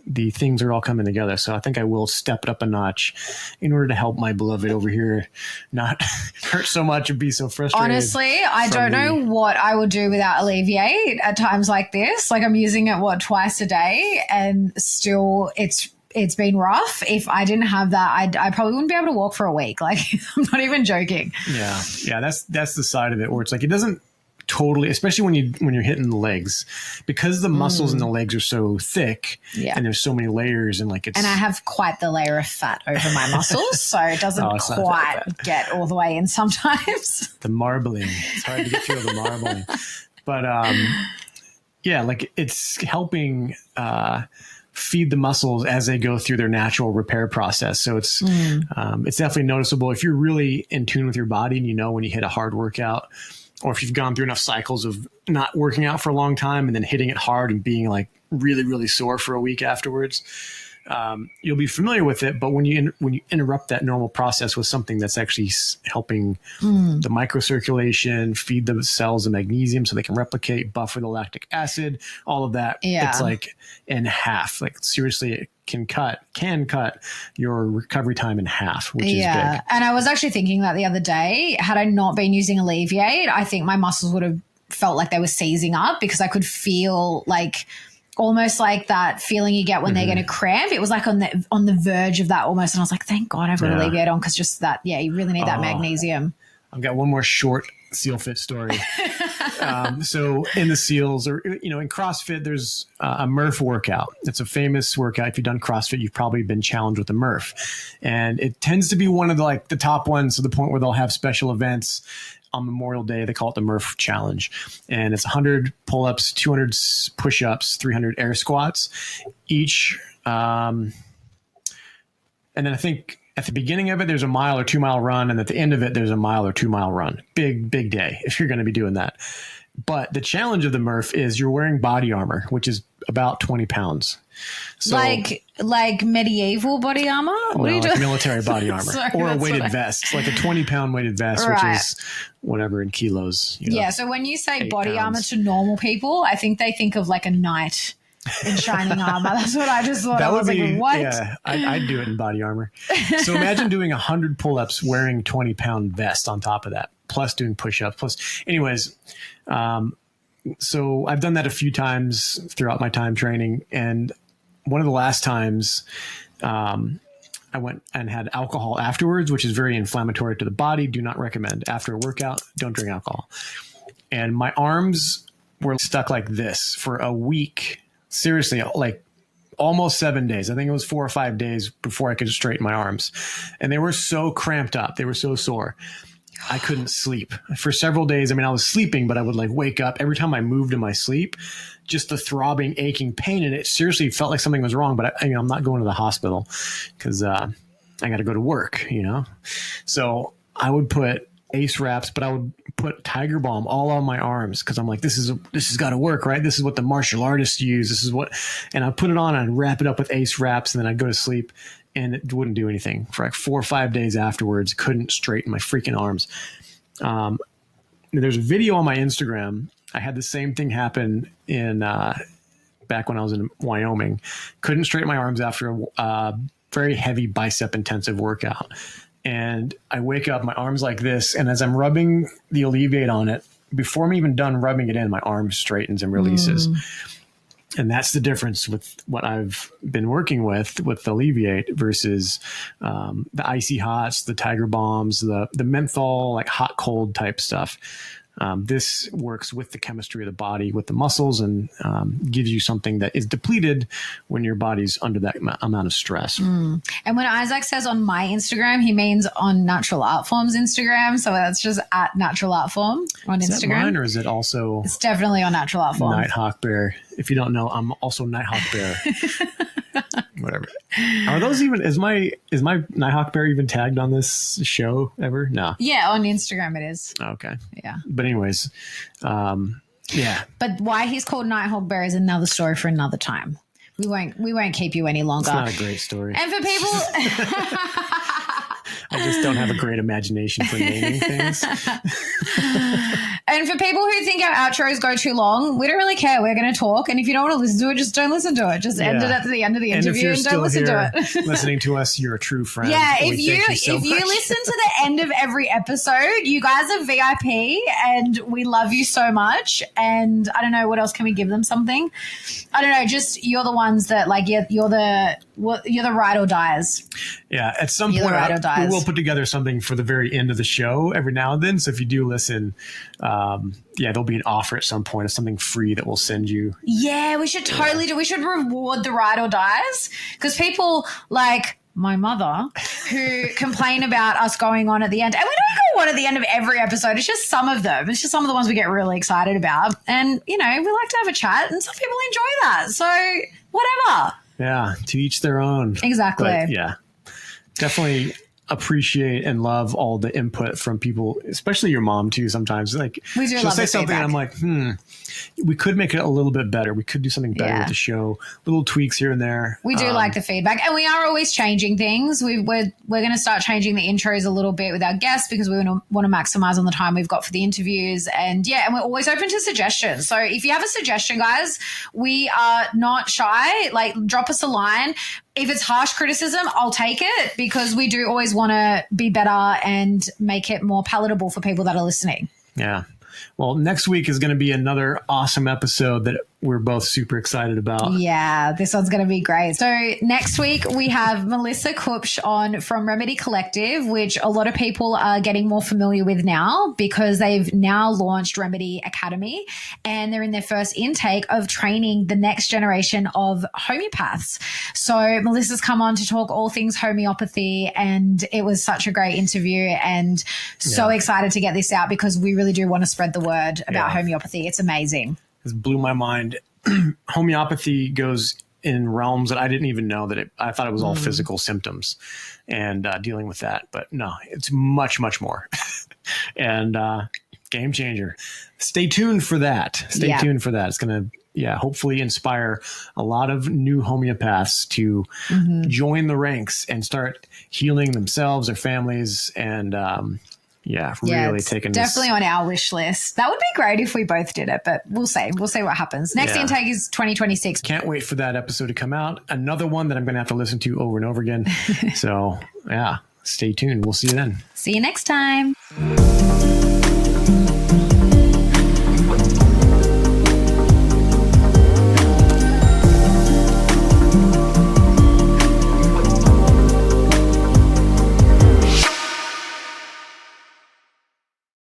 the things are all coming together. So I think I will step it up a notch in order to help my beloved over here not hurt so much and be so frustrated. Honestly, I don't know what I would do without Alleviate at times like this. Like, I'm using it twice a day, and still it's been rough. If I didn't have that, I probably wouldn't be able to walk for a week. Like, I'm not even joking. Yeah. That's the side of it where it's like, it doesn't totally, especially when you're hitting the legs, because the muscles in the legs are so thick, and there's so many layers, and and I have quite the layer of fat over my muscles, so it doesn't quite get all the way in sometimes. The marbling, it's hard to get through the marbling, but like it's helping feed the muscles as they go through their natural repair process. So it's definitely noticeable if you're really in tune with your body, and you know when you hit a hard workout, or if you've gone through enough cycles of not working out for a long time and then hitting it hard and being like really, really sore for a week afterwards, you'll be familiar with it. But when you interrupt that normal process with something that's actually helping the microcirculation, feed the cells the magnesium so they can replicate, buffer the lactic acid, all of that, it's like in half. Like, seriously, it can cut your recovery time in half, which is big. And I was actually thinking that the other day, had I not been using Alleviate, I think my muscles would have felt like they were seizing up, because I could feel like almost like that feeling you get when they're going to cramp. It was like on the verge of that almost. And I was like, thank God I've got Alleviate on, because just that, you really need that magnesium. I've got one more short SEALFIT story. So in the SEALs, or in CrossFit, there's a Murph workout. It's a famous workout. If you've done CrossFit, you've probably been challenged with the Murph, and it tends to be one of the top ones, to the point where they'll have special events on Memorial Day. They call it the Murph Challenge, and it's 100 pull-ups, 200 push-ups, 300 air squats each. And then I think at the beginning of it, there's a 1 or 2 mile run. And at the end of it, there's a 1 or 2 mile run. Big day if you're going to be doing that. But the challenge of the Murph is you're wearing body armor, which is about 20 pounds. So, like medieval body armor? What are you doing? Like military body armor. Sorry, or a weighted vest, like a 20-pound weighted vest, which is whatever in kilos. So when you say body pounds. Armor to normal people, I think they think of like a knight in shining armor. That's what I just thought. That would be, like, what? Yeah, I'd do it in body armor. So imagine doing 100 pull-ups wearing 20-pound vest on top of that, plus doing push-ups, anyways. So I've done that a few times throughout my time training. And one of the last times, I went and had alcohol afterwards, which is very inflammatory to the body. Do not recommend. After a workout, don't drink alcohol. And my arms were stuck like this for a week. Seriously, like almost 7 days. I think it was 4 or 5 days before I could straighten my arms. And they were so cramped up. They were so sore. I couldn't sleep for several days. I mean, I was sleeping, but I would like wake up every time I moved in my sleep, just the throbbing, aching pain. And it seriously felt like something was wrong, but I'm not going to the hospital because I got to go to work, So I would put ACE wraps, but I would put Tiger Balm all on my arms because I'm like, this has got to work, right? This is what the martial artists use. And I'd put it on and I'd wrap it up with ACE wraps, and then I'd go to sleep. And it wouldn't do anything for like 4 or 5 days afterwards. Couldn't straighten my freaking arms. There's a video on my Instagram. I had the same thing happen in back when I was in Wyoming. Couldn't straighten my arms after a very heavy bicep intensive workout. And I wake up, my arm's like this. And as I'm rubbing the Alleviate on it, before I'm even done rubbing it in, my arm straightens and releases. And that's the difference with what I've been working with Alleviate versus the Icy Hots, the Tiger Bombs, the menthol, like hot, cold type stuff. This works with the chemistry of the body, with the muscles, and gives you something that is depleted when your body's under that amount of stress. And when Isaac says on my Instagram, he means on Natural Art Form's Instagram. So that's just at Natural Art Form on Instagram. Is that mine, or is it also? It's definitely on Natural Art Form. Nighthawk Bear. If you don't know, I'm also Nighthawk Bear. Whatever. Are those even? Is my Nighthawk Bear even tagged on this show ever? No. Yeah, on Instagram it is. Okay. Yeah. But anyways, yeah. But why he's called Nighthawk Bear is another story for another time. We won't keep you any longer. It's not a great story. And for people. I just don't have a great imagination for naming things. And for people who think our outros go too long, we don't really care. We're going to talk. And if you don't want to listen to it, just don't listen to it. Just end it at the end of the interview and don't listen to it. Listening to us, you're a true friend. Yeah, if you listen to the end of every episode, you guys are VIP and we love you so much. And I don't know, what else can we give them? Something? I don't know, just you're the ones that like you're the ride or dies. Yeah, at some point we will put together something for the very end of the show every now and then. So if you do listen, there'll be an offer at some point of something free that we'll send you. Yeah, we should totally do. We should reward the ride or dies, because people like my mother who complain about us going on at the end. And we don't go on at the end of every episode. It's just some of them. It's just some of the ones we get really excited about. And, we like to have a chat and some people enjoy that. So whatever. Yeah, to each their own. Exactly. But, yeah, definitely appreciate and love all the input from people, especially your mom too. Sometimes like she'll say something and I'm like, we could make it a little bit better. We could do something better with the show. Little tweaks here and there. We do like the feedback, and we are always changing things. We're going to start changing the intros a little bit with our guests because we want to maximize on the time we've got for the interviews. And and we're always open to suggestions. So if you have a suggestion, guys, we are not shy. Like, drop us a line. If it's harsh criticism, I'll take it, because we do always want to be better and make it more palatable for people that are listening. Yeah. Well, next week is going to be another awesome episode that we're both super excited about. Yeah, this one's going to be great. So next week we have Melissa Kupsch on from Remedy Collective, which a lot of people are getting more familiar with now because they've now launched Remedy Academy, and they're in their first intake of training the next generation of homeopaths. So Melissa's come on to talk all things homeopathy, and it was such a great interview, and so excited to get this out because we really do want to spread the word about homeopathy. It's amazing. This blew my mind. Homeopathy goes in realms that I didn't even know I thought it was all physical symptoms and dealing with that. But no, it's much, much more. And game changer. Stay tuned for that. Stay tuned for that. It's going to hopefully inspire a lot of new homeopaths to join the ranks and start healing themselves, their families, and really taking definitely on our wish list. That would be great if we both did it, but we'll see what happens. Next intake is 2026. Can't wait for that episode to come out. Another one that I'm going to have to listen to over and over again. So stay tuned. We'll see you then. See you next time.